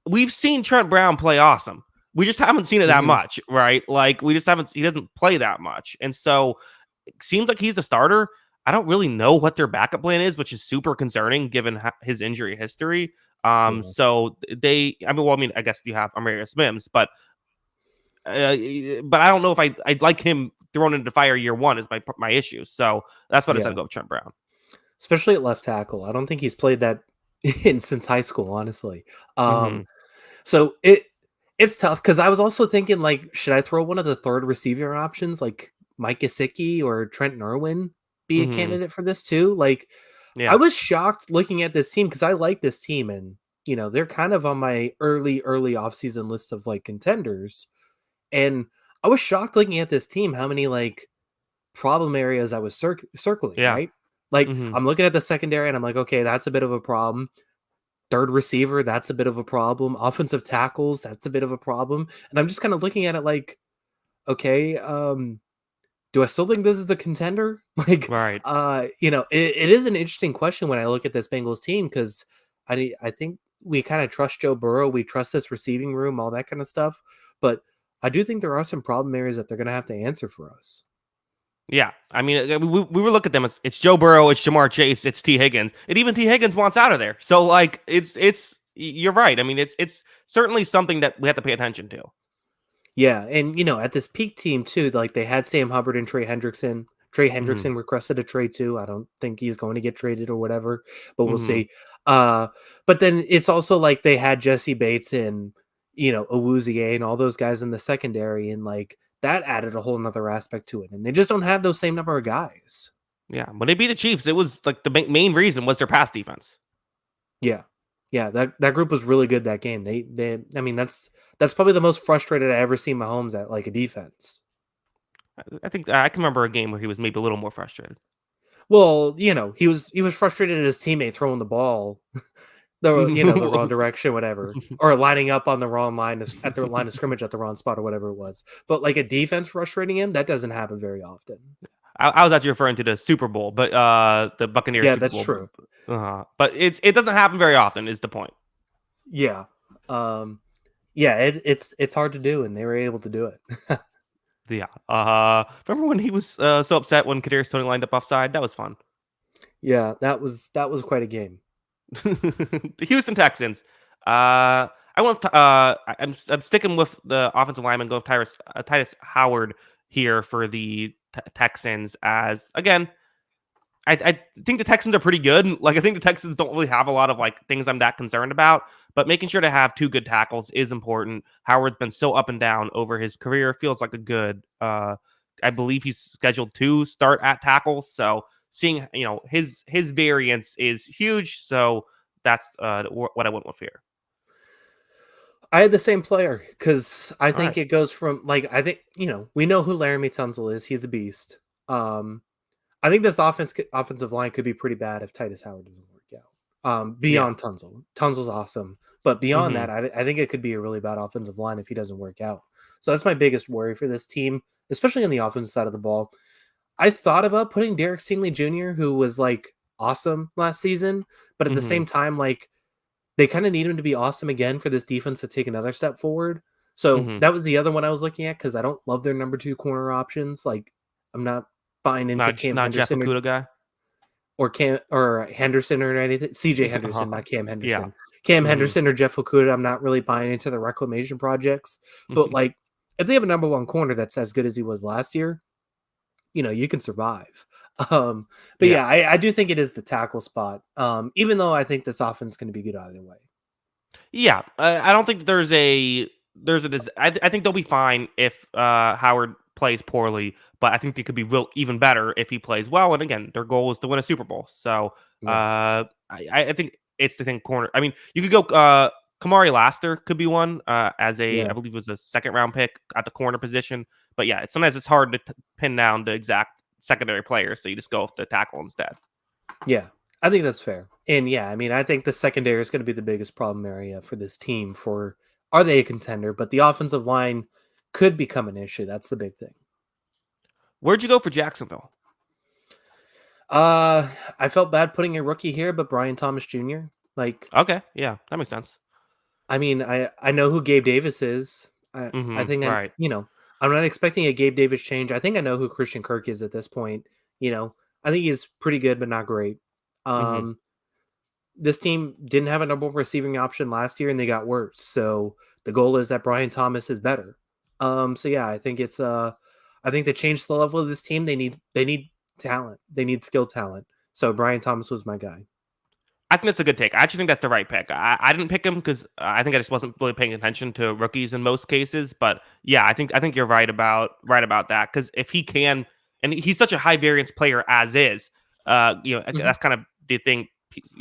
we've seen Trent Brown play awesome. We just haven't seen it that much, right? Like, he doesn't play that much. And so it seems like he's the starter. I don't really know what their backup plan is, which is super concerning given his injury history. So I guess you have Amarius Mims, but I don't know if I'd like him thrown into the fire year one is my issue. So that's what I decided to go with Trent Brown. Especially at left tackle. I don't think he's played that since high school, honestly. So it's tough because I was also thinking like, should I throw one of the third receiver options like Mike Gesicki or Trent Irwin be a Hmm. candidate for this too? Like, I Yeah. was shocked looking at this team because I like this team and they're kind of on my early offseason list of like contenders. And I was shocked looking at this team how many like problem areas I was circling, Yeah. right? Like Hmm. I'm looking at the secondary and I'm like, okay, that's a bit of a problem. Third receiver, that's a bit of a problem. Offensive tackles, that's a bit of a problem. And I'm just kind of looking at it like, okay, do I still think this is a contender? Like, Right. it is an interesting question when I look at this Bengals team because I think we kind of trust Joe Burrow, we trust this receiving room, all that kind of stuff. But I do think there are some problem areas that they're going to have to answer for us. Yeah, I mean, we were looking at them as it's Joe Burrow, it's Jamar Chase, it's T Higgins, and even T Higgins wants out of there. So like, you're right. I mean, it's certainly something that we have to pay attention to. Yeah, and at this peak team too, like they had Sam Hubbard and Trey Hendrickson. Trey Hmm. Hendrickson requested a trade too. I don't think he's going to get traded or whatever, but we'll Hmm. see. But then it's also like they had Jesse Bates and Awuzie and all those guys in the secondary, and like that added a whole nother aspect to it. And they just don't have those same number of guys. Yeah, when they beat the Chiefs, it was like the main reason was their pass defense. Yeah. Yeah, that group was really good that game. They I mean that's probably the most frustrated I ever seen Mahomes at like a defense. I think I can remember a game where he was maybe a little more frustrated. Well, he was frustrated at his teammate throwing the ball the wrong direction, whatever, or lining up on the wrong line at the line of scrimmage at the wrong spot or whatever it was. But like a defense frustrating him, that doesn't happen very often. I was actually referring to the Super Bowl, but the Buccaneers Yeah, Super that's Bowl, true. but it doesn't happen very often. Is the point? Yeah. Um yeah, it's hard to do and they were able to do it. Yeah. Remember when he was so upset when Kadarius Toney lined up offside? That was fun. Yeah, that was quite a game. The Houston Texans. I want. I'm sticking with the offensive lineman. Go with Titus Howard here for the Texans. As again, I think the Texans are pretty good. Like I think the Texans don't really have a lot of like things I'm that concerned about. But making sure to have two good tackles is important. Howard's been so up and down over his career. Feels like a good. I believe he's scheduled to start at tackle. So seeing his variance is huge. So that's what I went with here. I had the same player because I All think right. it goes from like I think we know who Laramie Tunsil is. He's a beast. I think this offensive line could be pretty bad if Titus Howard doesn't work out. Yeah. Beyond Tunsil, Tunsil's awesome, but beyond Hmm. that, I think it could be a really bad offensive line if he doesn't work out. So that's my biggest worry for this team, especially on the offensive side of the ball. I thought about putting Derek Stingley Jr., who was like awesome last season, but at the Hmm. same time, like they kind of need him to be awesome again for this defense to take another step forward. So Hmm. that was the other one I was looking at because I don't love their number two corner options. Like I'm not buying into Cam Not Jeff Henderson Okuda guy. or Cam or Henderson or anything. CJ Henderson, Uh-huh. not Cam Yeah. Henderson. Cam Hmm. Henderson or Jeff Okuda, I'm not really buying into the reclamation projects. But like if they have a number one corner that's as good as he was last year, you can survive. Um, but Yeah. yeah, I do think it is the tackle spot. Even though I think this offense is going to be good either way. Yeah, I don't think I think they'll be fine if Howard plays poorly, but I think they could be real even better if he plays well. And again, their goal is to win a Super Bowl. So Yeah. I think it's the thing corner. I mean, you could go Kamari Laster could be one as I Yeah. believe it was a second round pick at the corner position. But yeah, sometimes it's hard to pin down the exact secondary player, so you just go with the tackle instead. Yeah, I think that's fair. And yeah, I mean, I think the secondary is going to be the biggest problem area for this team. For are they a contender? But the offensive line could become an issue. That's the big thing. Where'd you go for Jacksonville? Uh, I felt bad putting a rookie here, but Brian Thomas Jr. Like, Okay, yeah, that makes sense. I mean, I know who Gabe Davis is. I think Right. I'm not expecting a Gabe Davis change. I think I know who Christian Kirk is at this point. I think he's pretty good, but not great. Hmm. Um, this team didn't have a number one receiving option last year and they got worse. So the goal is that Brian Thomas is better. So yeah, I think to change the level of this team, they need talent. They need skill talent. So Brian Thomas was my guy. I think that's a good take. I actually think that's the right pick. I didn't pick him because I think I just wasn't really paying attention to rookies in most cases. But yeah, I think you're right about that, because if he can, and he's such a high variance player as is, Mhm. that's kind of the thing.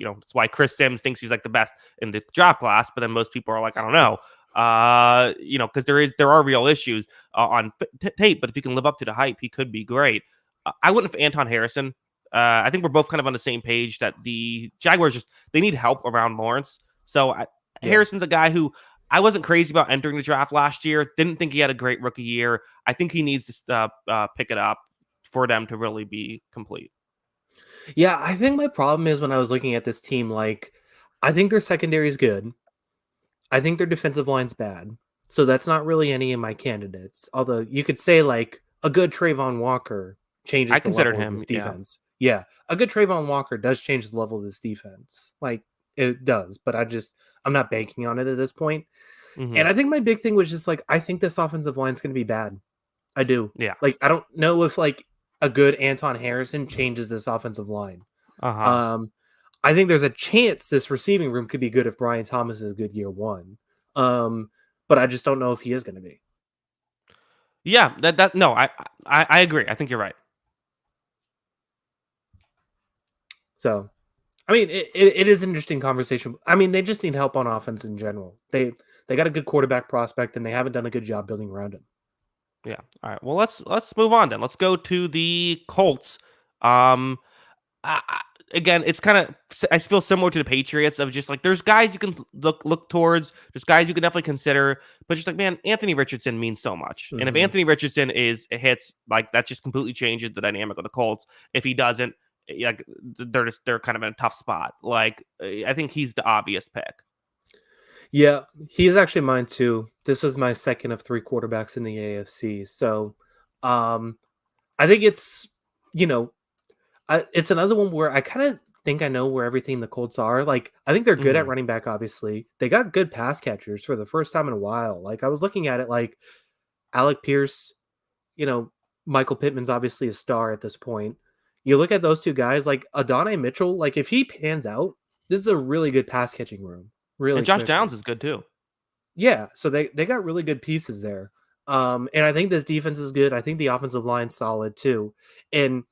That's why Chris Sims thinks he's like the best in the draft class, but then most people are like, I don't know, because there are real issues on tape. But if he can live up to the hype, he could be great. I wouldn't have Anton Harrison. I think we're both kind of on the same page that the Jaguars they need help around Lawrence. So Yeah. Harrison's a guy who I wasn't crazy about entering the draft last year. Didn't think he had a great rookie year. I think he needs to pick it up for them to really be complete. Yeah, I think my problem is when I was looking at this team, like, I think their secondary is good. I think their defensive line's bad. So that's not really any of my candidates. Although you could say like a good Trayvon Walker I changes the considered level of him, this yeah. defense. Yeah, a good Trayvon Walker does change the level of this defense. Like it does, but I'm not banking on it at this point. Hmm. And I think my big thing was just like I think this offensive line's going to be bad. I do. Yeah. Like I don't know if like a good Anton Harrison changes this offensive line. Uh huh. Um, I think there's a chance this receiving room could be good if Brian Thomas is good year one. Um, but I just don't know if he is going to be. Yeah. That no, I agree. I think you're right. So, I mean, it is an interesting conversation. I mean, they just need help on offense in general. They got a good quarterback prospect, and they haven't done a good job building around him. Yeah. All right. Well, let's move on then. Let's go to the Colts. Um, again, it's kind of I feel similar to the Patriots of just like there's guys you can look towards, there's guys you can definitely consider, but just like man, Anthony Richardson means so much, and if Mhm. Anthony Richardson hits, like that just completely changes the dynamic of the Colts. If he doesn't, like they're kind of in a tough spot. Like I think he's the obvious pick. Yeah, he's actually mine too. This was my second of three quarterbacks in the AFC. So, um, I think it's you know it's another one where I kind of think I know where everything the Colts are. Like, I think they're good at Hmm. running back, obviously. They got good pass catchers for the first time in a while. Like, I was looking at it like Alec Pierce, you know, Michael Pittman's obviously a star at this point. You look at those two guys, like Adonai Mitchell, like if he pans out, this is a really good pass catching room, And really Josh quickly. Downs is good too. Yeah, so they got really good pieces there. And I think this defense is good. I think the offensive line's solid too. And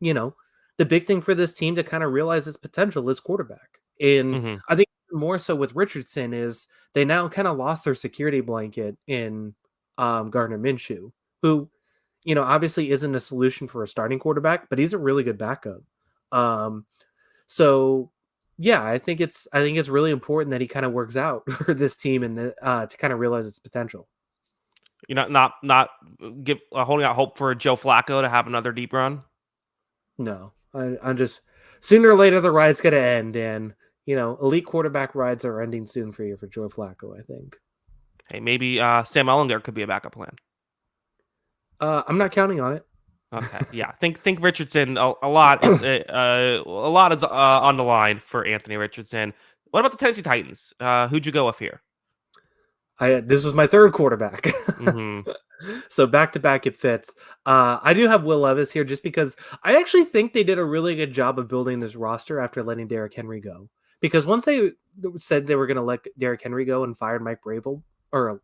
you know, the big thing for this team to kind of realize its potential is quarterback. And Hmm. I think more so with Richardson is they now kind of lost their security blanket in Gardner Minshew, who, obviously isn't a solution for a starting quarterback, but he's a really good backup. Um, so yeah, I think it's really important that he kind of works out for this team and to kind of realize its potential. Not give holding out hope for Joe Flacco to have another deep run. No, I'm just sooner or later the ride's gonna end, and elite quarterback rides are ending soon for you for Joe Flacco. I think. Hey, maybe Sam Ellinger could be a backup plan. I'm not counting on it. Okay, yeah. Think Richardson. A lot is on the line for Anthony Richardson. What about the Tennessee Titans? Who'd you go with here? This was my third quarterback, Hmm. so back to back it fits. I do have Will Levis here just because I actually think they did a really good job of building this roster after letting Derrick Henry go. Because once they said they were going to let Derrick Henry go and fired Mike Bravel, or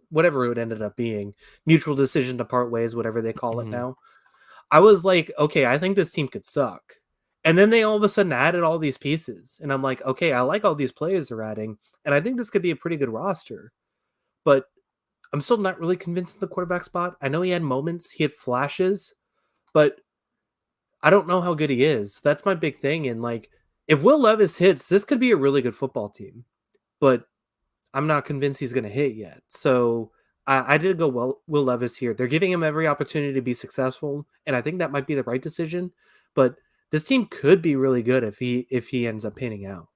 whatever it ended up being, mutual decision to part ways, whatever they call it Hmm. now. I was like, okay, I think this team could suck. And then they all of a sudden added all these pieces. And I'm like, okay, I like all these players they're adding. And I think this could be a pretty good roster. But I'm still not really convinced of the quarterback spot. I know he had moments, he had flashes, but I don't know how good he is. That's my big thing. And like, if Will Levis hits, this could be a really good football team. But I'm not convinced he's going to hit yet. So I did go Will Levis here. They're giving him every opportunity to be successful, and I think that might be the right decision. But this team could be really good if he ends up panning out.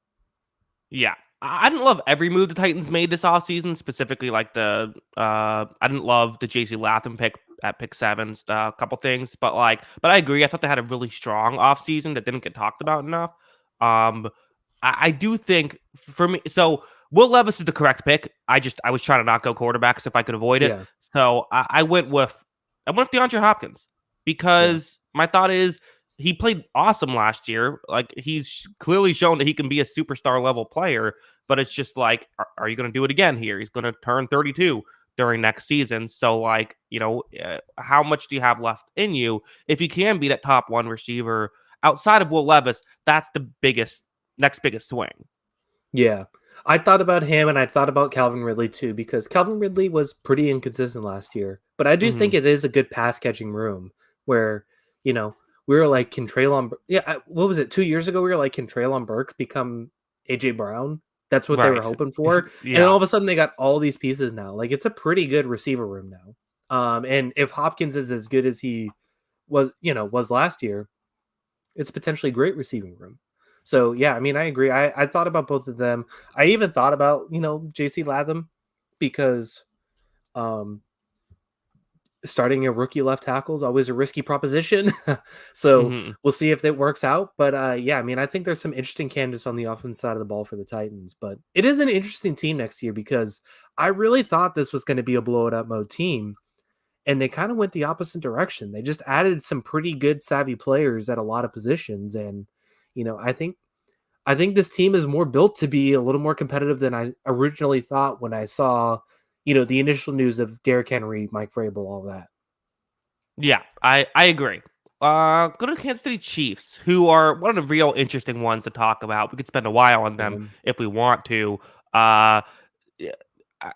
Yeah. I didn't love every move the Titans made this offseason, specifically like I didn't love the JC Latham pick at pick 7, a couple things, but I agree. I thought they had a really strong offseason that didn't get talked about enough. Um, I do think for me, so Will Levis is the correct pick. I was trying to not go quarterbacks if I could avoid it. Yeah, So I went with DeAndre Hopkins yeah, because my thought is he played awesome last year. Like he's clearly shown that he can be a superstar level player, but it's just like, are you going to do it again here? He's going to turn 32 during next season. So like, how much do you have left in you? If you can be that top one receiver outside of Will Levis, that's the next biggest swing. Yeah. I thought about him and I thought about Calvin Ridley too, because Calvin Ridley was pretty inconsistent last year. But I do Hmm. think it is a good pass catching room where, we were like, can Traylon, what was it? 2 years ago, we were like, can Traylon Burks become AJ Brown? That's what they were Right. hoping for. And then Yeah. all of a sudden they got all these pieces now. Like it's a pretty good receiver room now. And if Hopkins is as good as he was last year, it's potentially a great receiving room. So yeah, I mean, I agree. I thought about both of them. I even thought about JC Latham because um, starting a rookie left tackle is always a risky proposition. So Hmm. we'll see if that works out. But yeah, I mean, I think there's some interesting candidates on the offense side of the ball for the Titans. But it is an interesting team next year because I really thought this was going to be a blow it up mode team. And they kind of went the opposite direction. They just added some pretty good savvy players at a lot of positions. And, I think this team is more built to be a little more competitive than I originally thought when I saw, the initial news of Derrick Henry, Mike Vrabel, all that. Yeah, I agree. Go to Kansas City Chiefs, who are one of the real interesting ones to talk about. We could spend a while on them Um, if we want to. Yeah,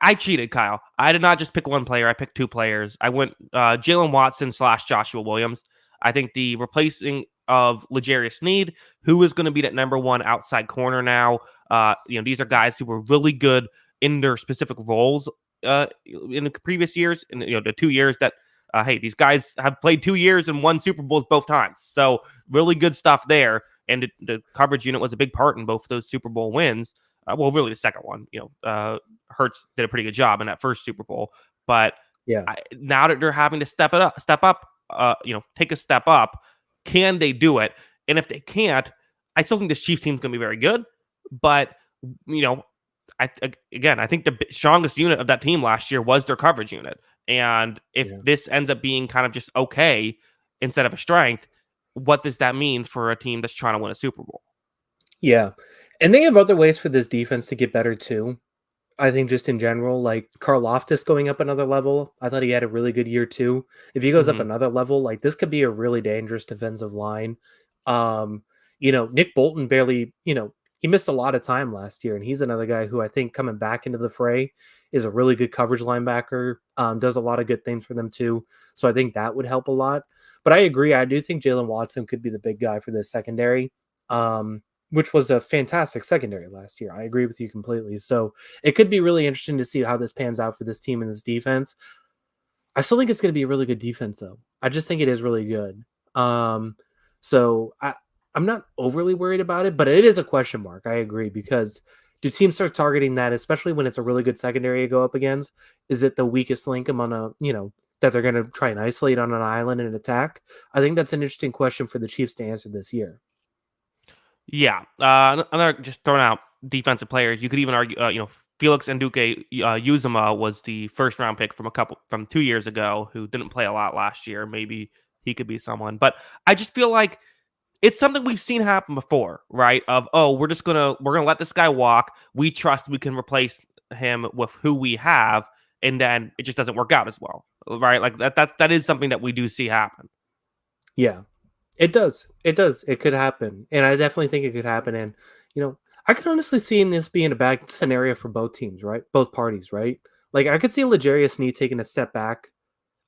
I cheated, Kyle. I did not just pick one player. I picked two players. I went Jalen Watson / Joshua Williams. I think the replacing of L'Jarius Sneed, who is going to be that number one outside corner now. These are guys who were really good in their specific roles in the previous years, in the 2 years that hey, these guys have played 2 years and won Super Bowls both times. So really good stuff there. And the coverage unit was a big part in both those Super Bowl wins. Well, really the second one. Hurts did a pretty good job in that first Super Bowl. But yeah. now that they're having to step up, take a step up, can they do it? And if they can't, I still think this Chiefs team is going to be very good. But you know, I think the strongest unit of that team last year was their coverage unit. And if Yeah. this ends up being kind of just okay instead of a strength, what does that mean for a team that's trying to win a Super Bowl? Yeah. And they have other ways for this defense to get better too. I think just in general, like Karlaftis going up another level. I thought he had a really good year too. If he goes up Hmm. another level, like this could be a really dangerous defensive line. Um, Nick Bolton barely, he missed a lot of time last year, and he's another guy who I think coming back into the fray is a really good coverage linebacker. Does a lot of good things for them too. So I think that would help a lot. But I agree. I do think Jalen Watson could be the big guy for this secondary. Um, which was a fantastic secondary last year. I agree with you completely. So it could be really interesting to see how this pans out for this team and this defense. I still think it's going to be a really good defense, though. I just think it is really good. Um, so I'm not overly worried about it, but it is a question mark. I agree, because do teams start targeting that, especially when it's a really good secondary to go up against? Is it the weakest link among that they're going to try and isolate on an island and attack? I think that's an interesting question for the Chiefs to answer this year. Yeah. Another just throwing out defensive players. You could even argue, Felix Nduke Uzama was the first round pick from 2 years ago who didn't play a lot last year. Maybe he could be someone, but I just feel like it's something we've seen happen before, right? Of, oh, we're gonna let this guy walk. We trust we can replace him with who we have, and then it just doesn't work out as well, right? Like that is something that we do see happen. Yeah. It does. It does. It could happen. And I definitely think it could happen. And, I could honestly see in this being a bad scenario for both teams, right? Both parties, right? Like I could see L'Jarius Sneed taking a step back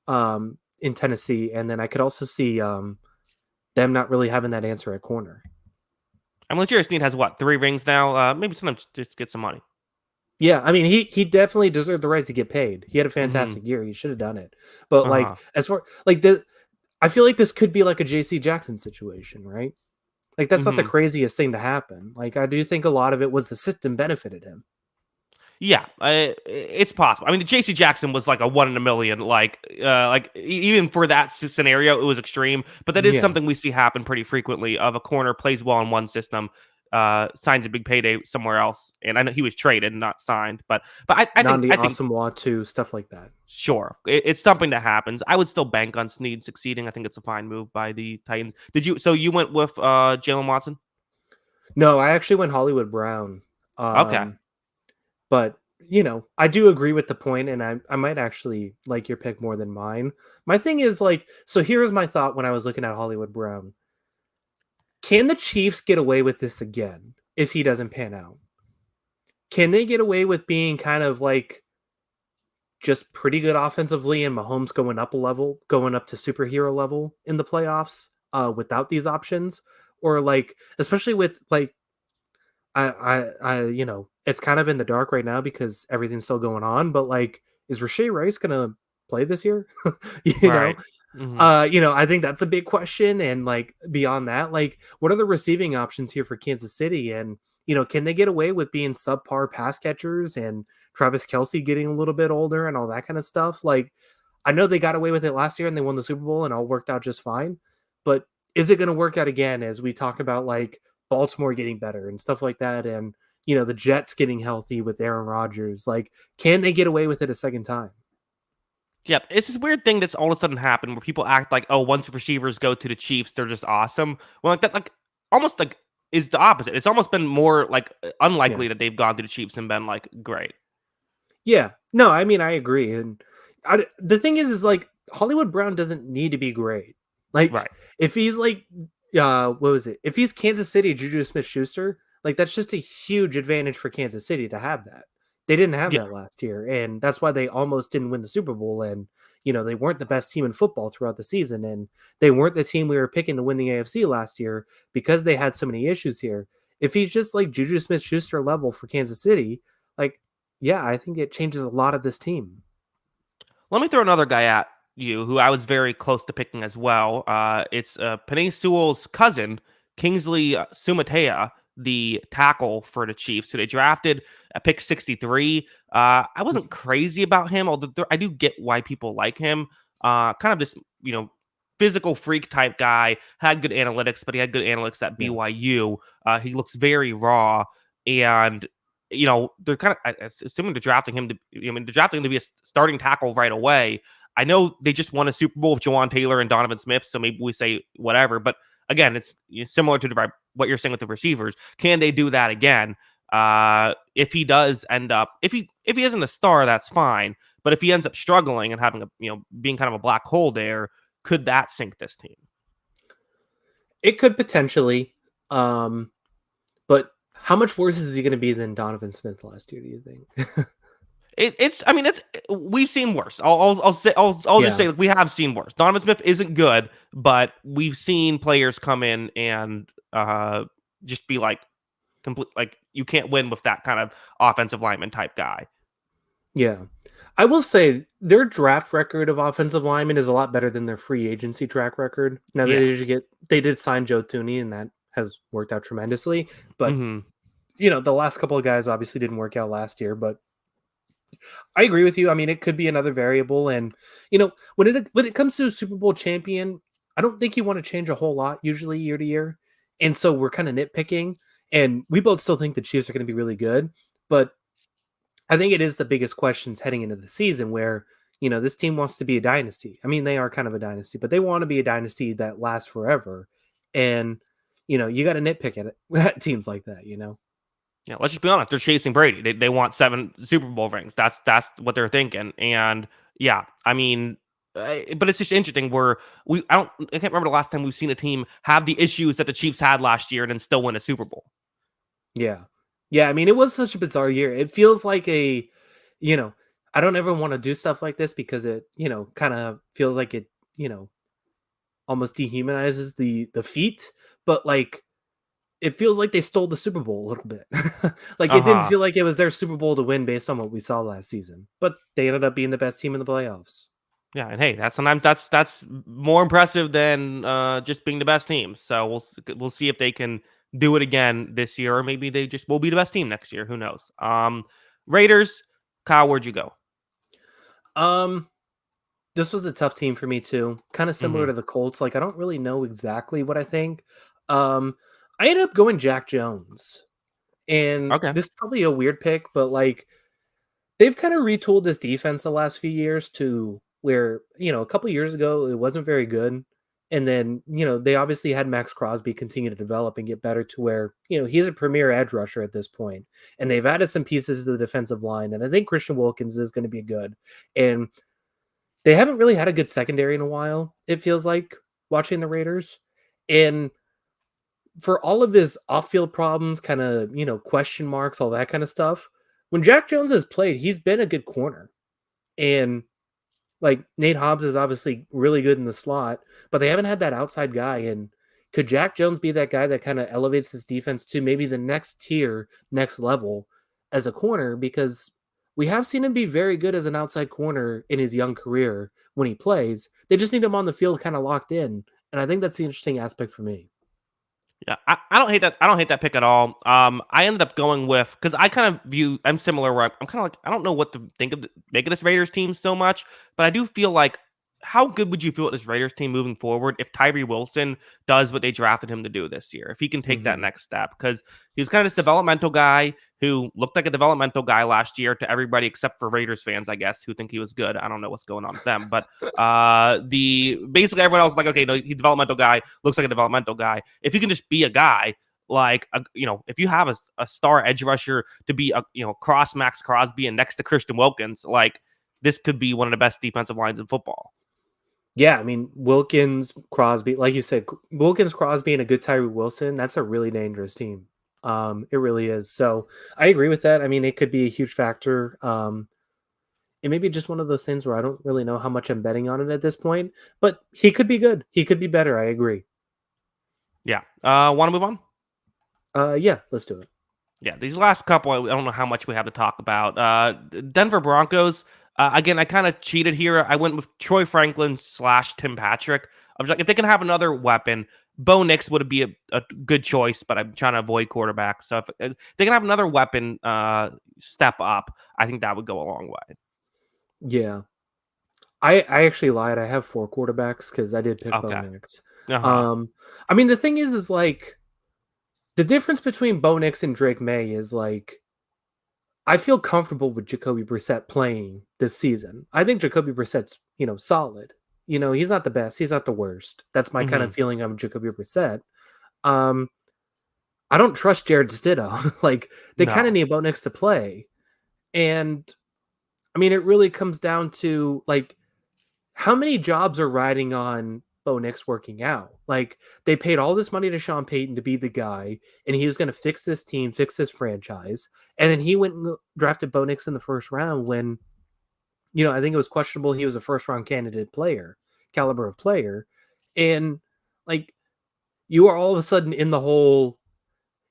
in Tennessee. And then I could also see them not really having that answer at corner. I mean, Legarius Sneed has what, 3 rings now? Maybe sometimes just get some money. Yeah, I mean he definitely deserved the right to get paid. He had a Mm-hmm. fantastic year. He should have done it. But like Uh-huh. as far like the I feel like this could be like a JC Jackson situation, right? Like that's not the Mm-hmm. craziest thing to happen. Like I do think a lot of it was the system benefited him. Yeah, it's possible. I mean, the J.C. Jackson was like a 1 in a million. Even for that scenario, it was extreme. But that is Yeah. something we see happen pretty frequently. Of a corner plays well in one system, signs a big payday somewhere else. And I know he was traded, not signed, but Nandi I think Asamoah, stuff like that. sure, it's something that happens. I would still bank on Snead succeeding. I think it's a fine move by the Titans. Did you? So you went with Jalen Watson? No, I actually went Hollywood Brown. Okay. Um, but I do agree with the point, and I might actually like your pick more than mine. My thing is like, so here's my thought when I was looking at Hollywood Brown. Can the Chiefs get away with this again if he doesn't pan out? Can they get away with being kind of like just pretty good offensively and Mahomes going up a level, going up to superhero level in the playoffs without these options? Or like, especially with like, it's kind of in the dark right now because everything's still going on. But like, is Rashay Rice gonna play this year? you know, Right. Hmm. I think that's a big question. And like beyond that, like, what are the receiving options here for Kansas City? And can they get away with being subpar pass catchers and Travis Kelsey getting a little bit older and all that kind of stuff? Like, I know they got away with it last year and they won the Super Bowl and all worked out just fine. But is it going to work out again as we talk about like Baltimore getting better and stuff like that? And, the Jets getting healthy with Aaron Rodgers? Like, can they get away with it a second time? Yep, it's this weird thing that's all of a sudden happened where people act like, oh, once receivers go to the Chiefs, they're just awesome. Well, like that, like almost like is the opposite. It's almost been more like Yeah. unlikely that they've gone to the Chiefs and been like great. Yeah. No, I mean, I agree. And the thing is like Hollywood Brown doesn't need to be great. Like, Right. if he's like, what was it? If he's Kansas City, Juju Smith Schuster, like, that's just a huge advantage for Kansas City to have that. They didn't have Yeah. that last year. And that's why they almost didn't win the Super Bowl. And, they weren't the best team in football throughout the season. And they weren't the team we were picking to win the AFC last year because they had so many issues here. If he's just like Juju Smith Schuster level for Kansas City, like, yeah, I think it changes a lot of this team. Let me throw another guy at you who I was very close to picking as well. It's Penei Sewell's cousin, Kingsley Sumatea, the tackle for the Chiefs, who they drafted at pick 63. I wasn't crazy about him, although I do get why people like him. Kind of this, physical freak type guy, had good analytics, but he had good analytics at Yeah. BYU. He looks very raw, and they're kind of assuming they're drafting him to. I mean, they're drafting him to be a starting tackle right away. I know they just won a Super Bowl with Jawan Taylor and Donovan Smith, so maybe we say whatever. But again, it's similar to what you're saying with the receivers. Can they do that again? If he does end up, if he isn't a star, that's fine. But if he ends up struggling and having being kind of a black hole there, could that sink this team? It could potentially. But how much worse is he going to be than Donovan Smith last year, do you think? It's. I mean, it's. We've seen worse. I'll say. I'll just Yeah. say like, we have seen worse. Donovan Smith isn't good, but we've seen players come in and just be like complete. Like you can't win with that kind of offensive lineman type guy. Yeah. I will say their draft record of offensive linemen is a lot better than their free agency track record. Now Yeah. they did sign Joe Tooney and that has worked out tremendously. But Hmm. the last couple of guys obviously didn't work out last year. But I agree with you. I mean, it could be another variable. And when it comes to a Super Bowl champion, I don't think you want to change a whole lot usually year to year. And so we're kind of nitpicking. And we both still think the Chiefs are going to be really good. But I think it is the biggest questions heading into the season where, this team wants to be a dynasty. I mean, they are kind of a dynasty, but they want to be a dynasty that lasts forever. And, you got to nitpick at it at teams like that. Yeah. Let's just be honest. They're chasing Brady. They want 7 Super Bowl rings. That's what they're thinking. And yeah, I mean, but it's just interesting. Where I can't remember the last time we've seen a team have the issues that the Chiefs had last year and then still win a Super Bowl. Yeah. Yeah, I mean, it was such a bizarre year. It feels like you know, I don't ever want to do stuff like this because it, kind of feels like it, almost dehumanizes the feat, but like it feels like they stole the Super Bowl a little bit. Like Uh it didn't huh. feel like it was their Super Bowl to win based on what we saw last season. But they ended up being the best team in the playoffs. Yeah, and hey, that's more impressive than just being the best team. So we'll see if they can do it again this year, or maybe they just will be the best team next year. Who knows? Raiders, Kyle, where'd you go? Um this was a tough team for me too. Kind of similar Hmm. to the Colts. Like I don't really know exactly what I think. Um I ended up going Jack Jones. And Okay. this is probably a weird pick, but like they've kind of retooled this defense the last few years to where, a couple years ago it wasn't very good. And then, they obviously had Max Crosby continue to develop and get better to where, he's a premier edge rusher at this point. And they've added some pieces to the defensive line. And I think Christian Wilkins is going to be good. And they haven't really had a good secondary in a while, it feels like, watching the Raiders. And for all of his off-field problems, kind of, question marks, all that kind of stuff, when Jack Jones has played, he's been a good corner. And like Nate Hobbs is obviously really good in the slot, but they haven't had that outside guy. And could Jack Jones be that guy that kind of elevates this defense to maybe the next tier, next level as a corner? Because we have seen him be very good as an outside corner in his young career when he plays. They just need him on the field kind of locked in. And I think that's the interesting aspect for me. Yeah, I don't hate that. I don't hate that pick at all. I ended up going with because I kind of view I'm similar where I'm kind of like I don't know what to think of making this Raiders team so much, but I do feel like how good would you feel with this Raiders team moving forward if Tyree Wilson does what they drafted him to do this year? If he can take that Mhm. next step, because he was kind of this developmental guy who looked like a developmental guy last year to everybody except for Raiders fans, I guess, who think he was good. I don't know what's going on with them, but the basically everyone else was like, okay, no, he's a developmental guy, looks like a developmental guy. If you can just be a guy, like if you have a star edge rusher to be a cross Max Crosby and next to Christian Wilkins, like this could be one of the best defensive lines in football. Yeah, I mean, Wilkins, Crosby, like you said, Wilkins, Crosby, and a good Tyree Wilson, that's a really dangerous team. It really is. So I agree with that. I mean, it could be a huge factor. It may be just one of those things where I don't really know how much I'm betting on it at this point, but he could be good. He could be better. I agree. Yeah. Want to move on? Yeah, let's do it. Yeah, these last couple, I don't know how much we have to talk about. Denver Broncos. Again, I kind of cheated here. I went with Troy Franklin / Tim Patrick. I was like, if they can have another weapon, Bo Nix would be a good choice, but I'm trying to avoid quarterbacks. So if they can have another weapon step up, I think that would go a long way. Yeah. I actually lied. I have 4 quarterbacks because I did pick Bo Okay. Nix. Uh-huh. I mean, the thing is like the difference between Bo Nix and Drake May is like I feel comfortable with Jacoby Brissett playing this season. I think Jacoby Brissett's, solid. He's not the best. He's not the worst. That's my kind Hmm. of feeling on Jacoby Brissett. Um, I don't trust Jared Stidham. Like they kind of No. need Bo Nix to play. And I mean, it really comes down to like how many jobs are riding on Bo Nix working out? Like they paid all this money to Sean Payton to be the guy, and he was going to fix this team, fix this franchise, and then he went and drafted Bo Nix in the first round when, I think it was questionable he was a first round candidate caliber of player, and like you are all of a sudden in the whole.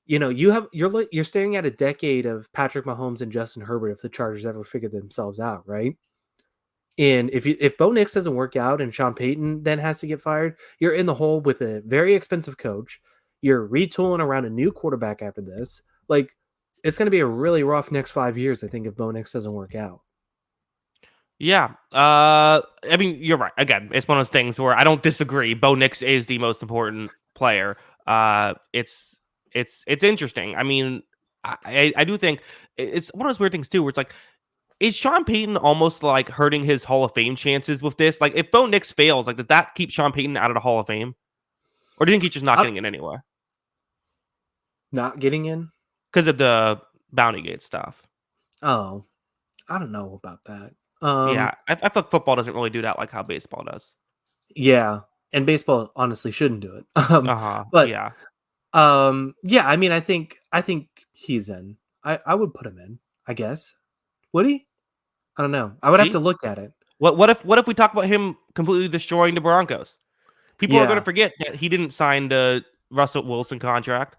You're staring at a decade of Patrick Mahomes and Justin Herbert if the Chargers ever figure themselves out, right? And if Bo Nix doesn't work out and Sean Payton then has to get fired, you're in the hole with a very expensive coach. You're retooling around a new quarterback after this. Like, it's going to be a really rough next 5 years, I think, if Bo Nix doesn't work out. Yeah. I mean, you're right. Again, it's one of those things where I don't disagree. Bo Nix is the most important player. It's interesting. I mean, I do think it's one of those weird things too, where it's like, is Sean Payton almost like hurting his Hall of Fame chances with this? Like, if Bo Nix fails, like, does that keep Sean Payton out of the Hall of Fame, or do you think he's just not I'm getting in anyway not getting in. because of the Bounty Gate stuff? Oh, I don't know about that. Yeah, I feel like football doesn't really do that like how baseball does. Yeah, and baseball honestly shouldn't do it. Uh huh. But Yeah. yeah, I mean, I think he's in. I would put him in. I guess. Would he? I don't know. I would have to See, look at it. what if we talk about him completely destroying the Broncos? People are going to Yeah. forget that he didn't sign the Russell Wilson contract.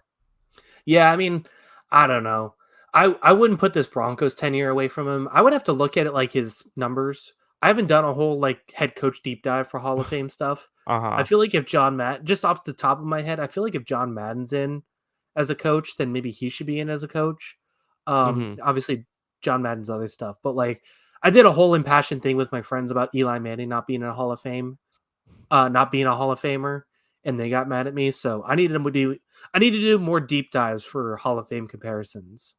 Yeah, I mean, I don't know. I wouldn't put this Broncos tenure away from him. I would have to look at it like his numbers. I haven't done a whole like head coach deep dive for Hall of Fame stuff. Uh I huh. feel like if John Matt just off the top of my head, I feel like if John Madden's in as a coach, then maybe he should be in as a coach. Hmm. Obviously John Madden's other stuff, but like I did a whole impassioned thing with my friends about Eli Manning not being in a Hall of Fame, not being a Hall of Famer. and they got mad at me. So I need to do more deep dives for Hall of Fame comparisons.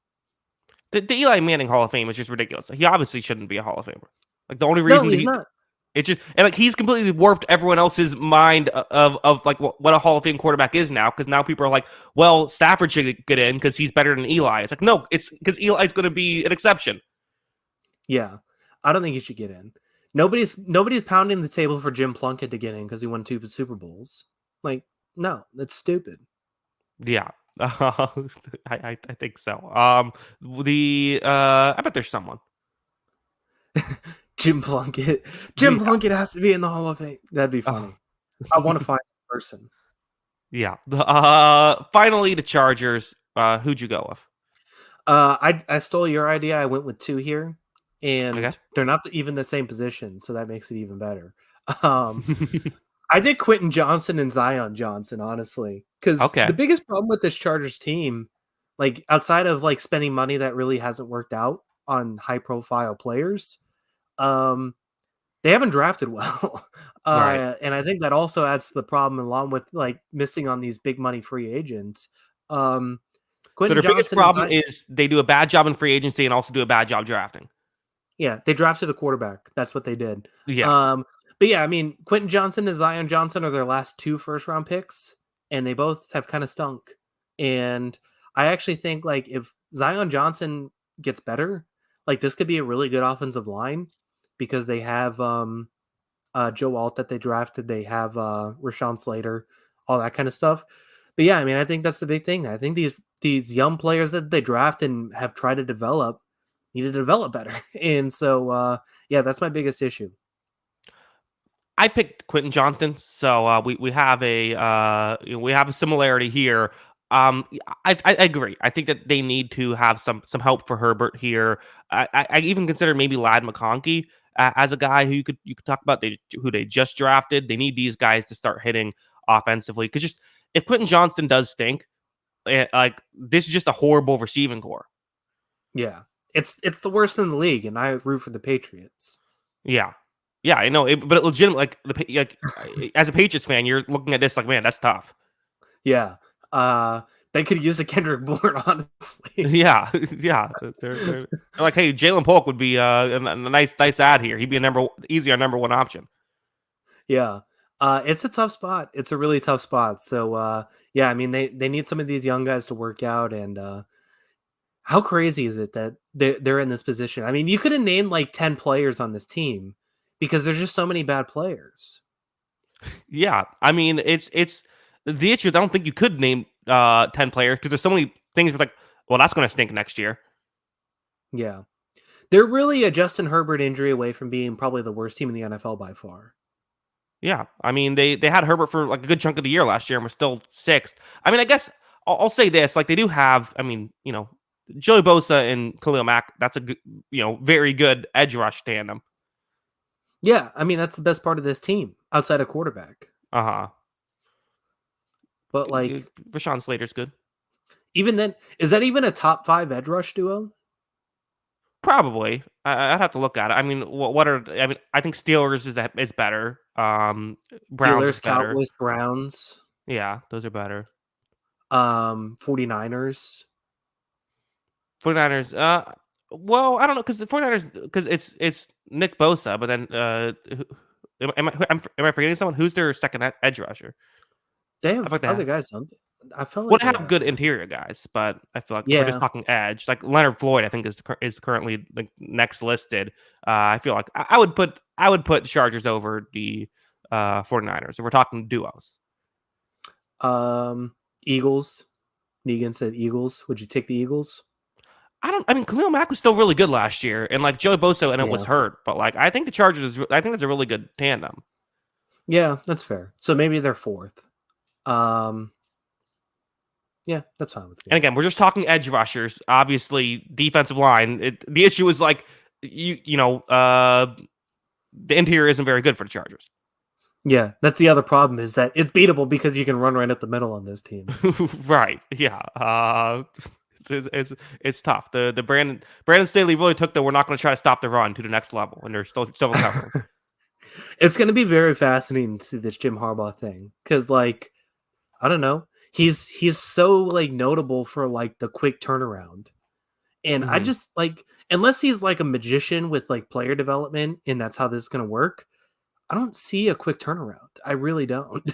The Eli Manning Hall of Fame is just ridiculous. He obviously shouldn't be a Hall of Famer. Like the only No, reason he's not. it's just and like he's completely warped everyone else's mind of like what a Hall of Fame quarterback is now, because now people are like, well, Stafford should get in because he's better than Eli. It's like, no, it's because Eli's going to be an exception. Yeah, I don't think he should get in. Nobody's pounding the table for Jim Plunkett to get in because he won 2 Super Bowls. Like, no, that's stupid. Yeah. I think so. I bet there's someone. Jim Plunkett. Jim Plunkett has to be in the Hall of Fame. That'd be funny. I want to find a person. Yeah. Finally, the Chargers. Who'd you go with? I stole your idea. I went with 2 here, and Okay. they're not even the same position, so that makes it even better. I did Quentin Johnson and Zion Johnson, honestly, because Okay. the biggest problem with this Chargers team, like outside of like spending money that really hasn't worked out on high profile players, they haven't drafted well. Right. And I think that also adds to the problem, along with like missing on these big money free agents. So Quentin their biggest Johnson and problem Zion, is they do a bad job in free agency and also do a bad job drafting. yeah, they drafted a quarterback. That's what they did. Yeah. But yeah, I mean, Quentin Johnson and Zion Johnson are their last 2 first round picks, and they both have kind of stunk. And I actually think like if Zion Johnson gets better, like this could be a really good offensive line, because they have Joe Alt that they drafted, they have Rashawn Slater, all that kind of stuff. But yeah, I mean, I think that's the big thing. I think these young players that they draft and have tried to develop need to develop better. And so yeah, that's my biggest issue. I picked Quentin Johnston, so we have a similarity here. I agree. I think that they need to have some help for Herbert here. I even consider maybe Lad McConkey as a guy who you could talk about. Who they just drafted. They need these guys to start hitting offensively, because just if Quentin Johnston does stink, like this is just a horrible receiving core. Yeah, it's the worst in the league, and I root for the Patriots. Yeah. Yeah, I know, but it legitimately, like as a Patriots fan, you're looking at this like, man, that's tough. Yeah, they could use a Kendrick Bourne, honestly. Yeah, yeah. They're like, hey, Jalen Polk would be a nice ad here. He'd be easier number 1 option. Yeah, it's a tough spot. It's a really tough spot. So yeah, I mean, they need some of these young guys to work out. And how crazy is it that they're in this position? I mean, you could have named like 10 players on this team, because there's just so many bad players. Yeah, I mean, it's the issue. I don't think you could name 10 players, because there's so many things where like, well, that's going to stink next year. Yeah, they're really a Justin Herbert injury away from being probably the worst team in the NFL by far. Yeah, I mean, they had Herbert for like a good chunk of the year last year, and we're still 6th. I mean, I guess I'll say this: like they do have, I mean, Joey Bosa and Khalil Mack. That's a good, very good edge rush tandem. Yeah, I mean, that's the best part of this team outside of quarterback. But like, Rashawn Slater's good. even then, is that even a top 5 edge rush duo? Probably. I'd have to look at it. I mean, I think Steelers is better. Browns Steelers, is better. Cowboys, Browns. Yeah, those are better. 49ers. 49ers. Well, I don't know, because the 49ers, because it's Nick Bosa, but then am I forgetting someone? Who's their second edge rusher? They have other guys. I felt Well, like they have good interior guys, but I feel like we're just Yeah. talking edge. Like Leonard Floyd, I think is currently like next listed. I feel like I would put Chargers over the 49ers if we're talking duos. Eagles. Negan said Eagles. Would you take the Eagles? I mean, Khalil Mack was still really good last year, and like Joey Bosa and it was Yeah. hurt, but like I think the Chargers. I think that's a really good tandem. Yeah, that's fair. So maybe they're 4th. Yeah, that's fine with me. And again, we're just talking edge rushers. Obviously, defensive line. The issue is like the interior isn't very good for the Chargers. Yeah, that's the other problem, is that it's beatable because you can run right up the middle on this team. Right. Yeah. It's tough. The Brandon Staley really took the we're not going to try to stop the run to the next level, and they're still recovering. It's going to be very fascinating to see this Jim Harbaugh thing, because like I don't know. He's so like notable for like the quick turnaround. And I Mhm. just like unless he's like a magician with like player development and that's how this is going to work, I don't see a quick turnaround. I really don't.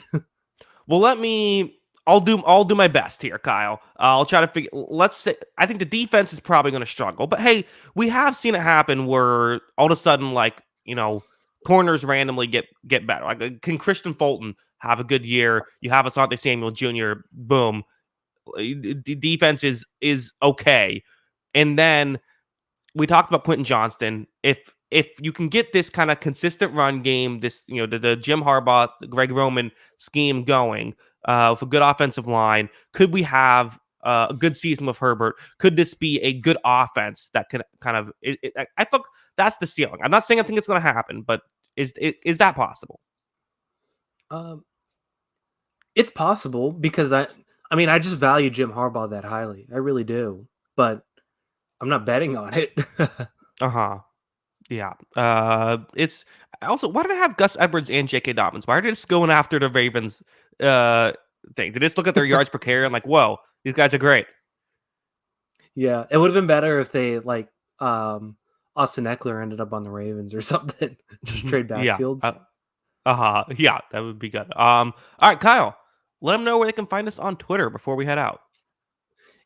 Well, I'll do my best here, Kyle. I'll try to figure. Let's say I think the defense is probably going to struggle, but hey, we have seen it happen where all of a sudden, like corners randomly get better. Like, can Christian Fulton have a good year? You have Asante Samuel Jr. Boom, the defense is okay, and then we talked about Quentin Johnston. If you can get this kind of consistent run game, this the Jim Harbaugh, the Greg Roman scheme going with a good offensive line, could we have a good season with Herbert? Could this be a good offense that can kind of? I think that's the ceiling. I'm not saying I think it's going to happen, but is that possible? um, it's possible because I mean I just value Jim Harbaugh that highly. I really do. But I'm not betting on it. Uh huh. Yeah. It's also, why did I have Gus Edwards and J.K. Dobbins? Why are they just going after the Ravens uh thing? They just look at their yards per carry and like, whoa, these guys are great. Yeah, it would have been better if they like Austin Eckler ended up on the Ravens or something. Just trade Yeah. backfields. Uh-huh. Yeah, that would be good. All right, Kyle. Let them know where they can find us on Twitter before we head out.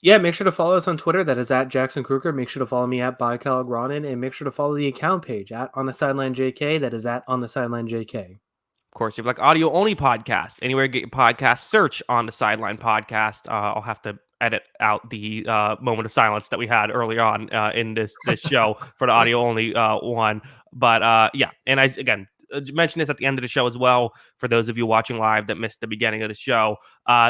Yeah, make sure to follow us on Twitter. That is at Jackson Kruger. Make sure to follow me at ByKyleGronin, and make sure to follow the account page at On the Sideline JK. That is at On the Sideline JK. Of course, if you have like audio only podcast, anywhere you get your podcast, search On the Sideline podcast. I'll have to edit out the moment of silence that we had early on in this show for the audio only one. But yeah, and I again mention this at the end of the show as well for those of you watching live that missed the beginning of the show.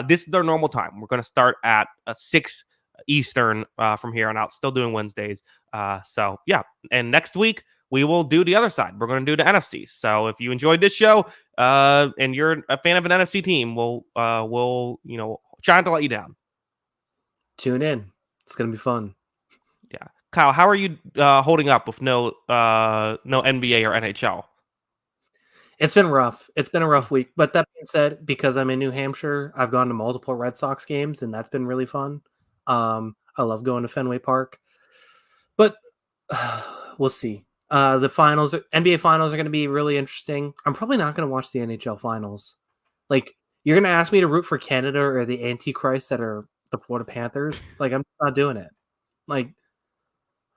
This is our normal time. We're going to start at 6 Eastern from here on out. Still doing Wednesdays. So yeah, and next week we will do the other side. We're going to do the NFC. So if you enjoyed this show and you're a fan of an NFC team, we'll try not to let you down. Tune in. It's gonna be fun. Yeah, Kyle, how are you holding up with no NBA or NHL? It's been rough. It's been a rough week. But that being said, because I'm in New Hampshire, I've gone to multiple Red Sox games, and that's been really fun. I love going to Fenway Park. But we'll see. The finals, NBA finals are going to be really interesting. I'm probably not going to watch the NHL finals. Like, you're going to ask me to root for Canada or the Antichrist that are the Florida Panthers. Like, I'm not doing it. Like,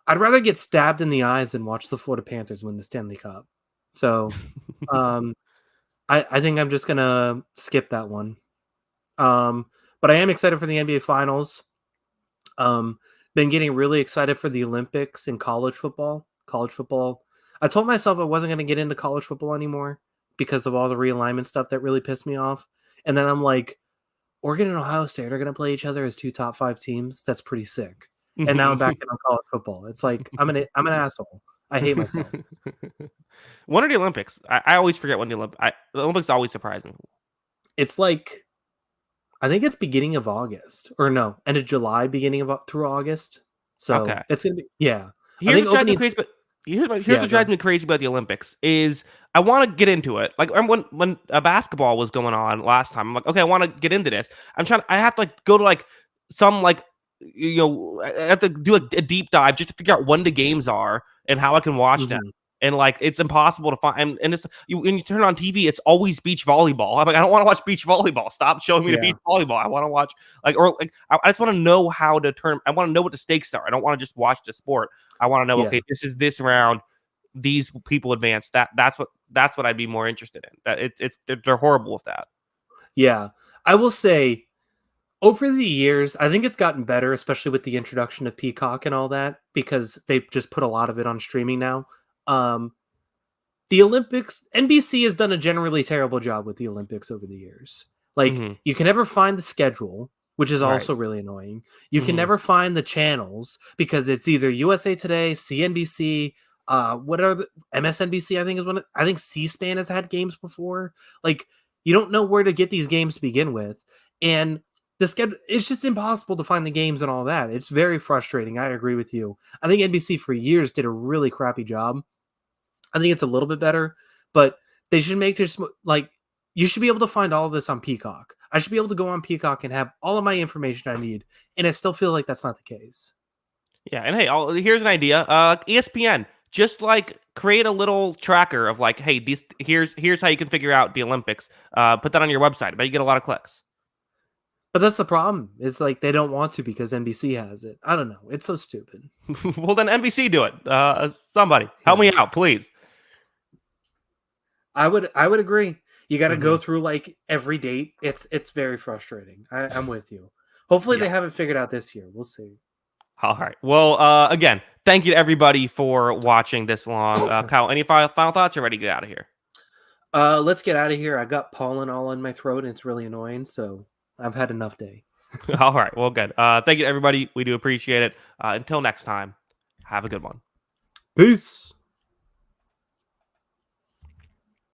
I'd rather get stabbed in the eyes than watch the Florida Panthers win the Stanley Cup. So, um, I think I'm just going to skip that one. But I am excited for the NBA finals. Been getting really excited for the Olympics and college football. College football. I told myself I wasn't going to get into college football anymore because of all the realignment stuff that really pissed me off. And then I'm like, Oregon and Ohio State are going to play each other as two top 5 teams. That's pretty sick. And now I'm back in on college football. It's like I'm an asshole. I hate myself. When are the Olympics? I always forget when the Olympics always surprise me. It's like I think it's beginning of August or no, end of July, beginning of through August. So Okay. it's gonna be I Here's think what drives me opening. crazy, but here's Yeah, what go drives ahead. me crazy about the Olympics is I want to get into it. Like when basketball was going on last time, I'm like, okay, I want to get into this. I have to like go to like some like I have to do a deep dive just to figure out when the games are and how I can watch them. Mhm. And like it's impossible to find. And it's when you turn on TV, it's always beach volleyball. I'm like, I don't want to watch beach volleyball. Stop showing me the Yeah. beach volleyball. I want to watch I just want to know how to turn. I want to know what the stakes are. I don't want to just watch the sport. I want to know. Yeah. Okay, this is this round. These people advance. That's what I'd be more interested in. That they're horrible with that. Yeah. I will say over the years, I think it's gotten better, especially with the introduction of Peacock and all that, because they just put a lot of it on streaming now. Um, the Olympics, NBC has done a generally terrible job with the Olympics over the years. Like, Hmm. you can never find the schedule, which is Right. also really annoying. You can Hmm. never find the channels because it's either USA Today, CNBC, what are the MSNBC, I think is one. I think C-SPAN has had games before. Like, you don't know where to get these games to begin with. And the schedule, it's just impossible to find the games and all that. It's very frustrating. I agree with you. I think NBC for years did a really crappy job. I think it's a little bit better, but they should make just like you should be able to find all of this on Peacock. I should be able to go on Peacock and have all of my information I need, and I still feel like that's not the case. Yeah, and hey, here's an idea. ESPN, just like create a little tracker of like, hey, here's how you can figure out the Olympics. Put that on your website. But you get a lot of clicks. But that's the problem. Is like they don't want to because NBC has it. I don't know. It's so stupid. Well, then NBC do it. Somebody help me out, please. I would agree. You got to go through like every date. It's very frustrating. I'm with you. Hopefully they haven't figured out this year. We'll see. All right. Well, again, thank you to everybody for watching this long. Kyle, any final thoughts? You're ready to get out of here. Let's get out of here. I got pollen all in my throat, and it's really annoying. So I've had enough day. All right. Well, good. Thank you to everybody. We do appreciate it. Until next time, have a good one. Peace.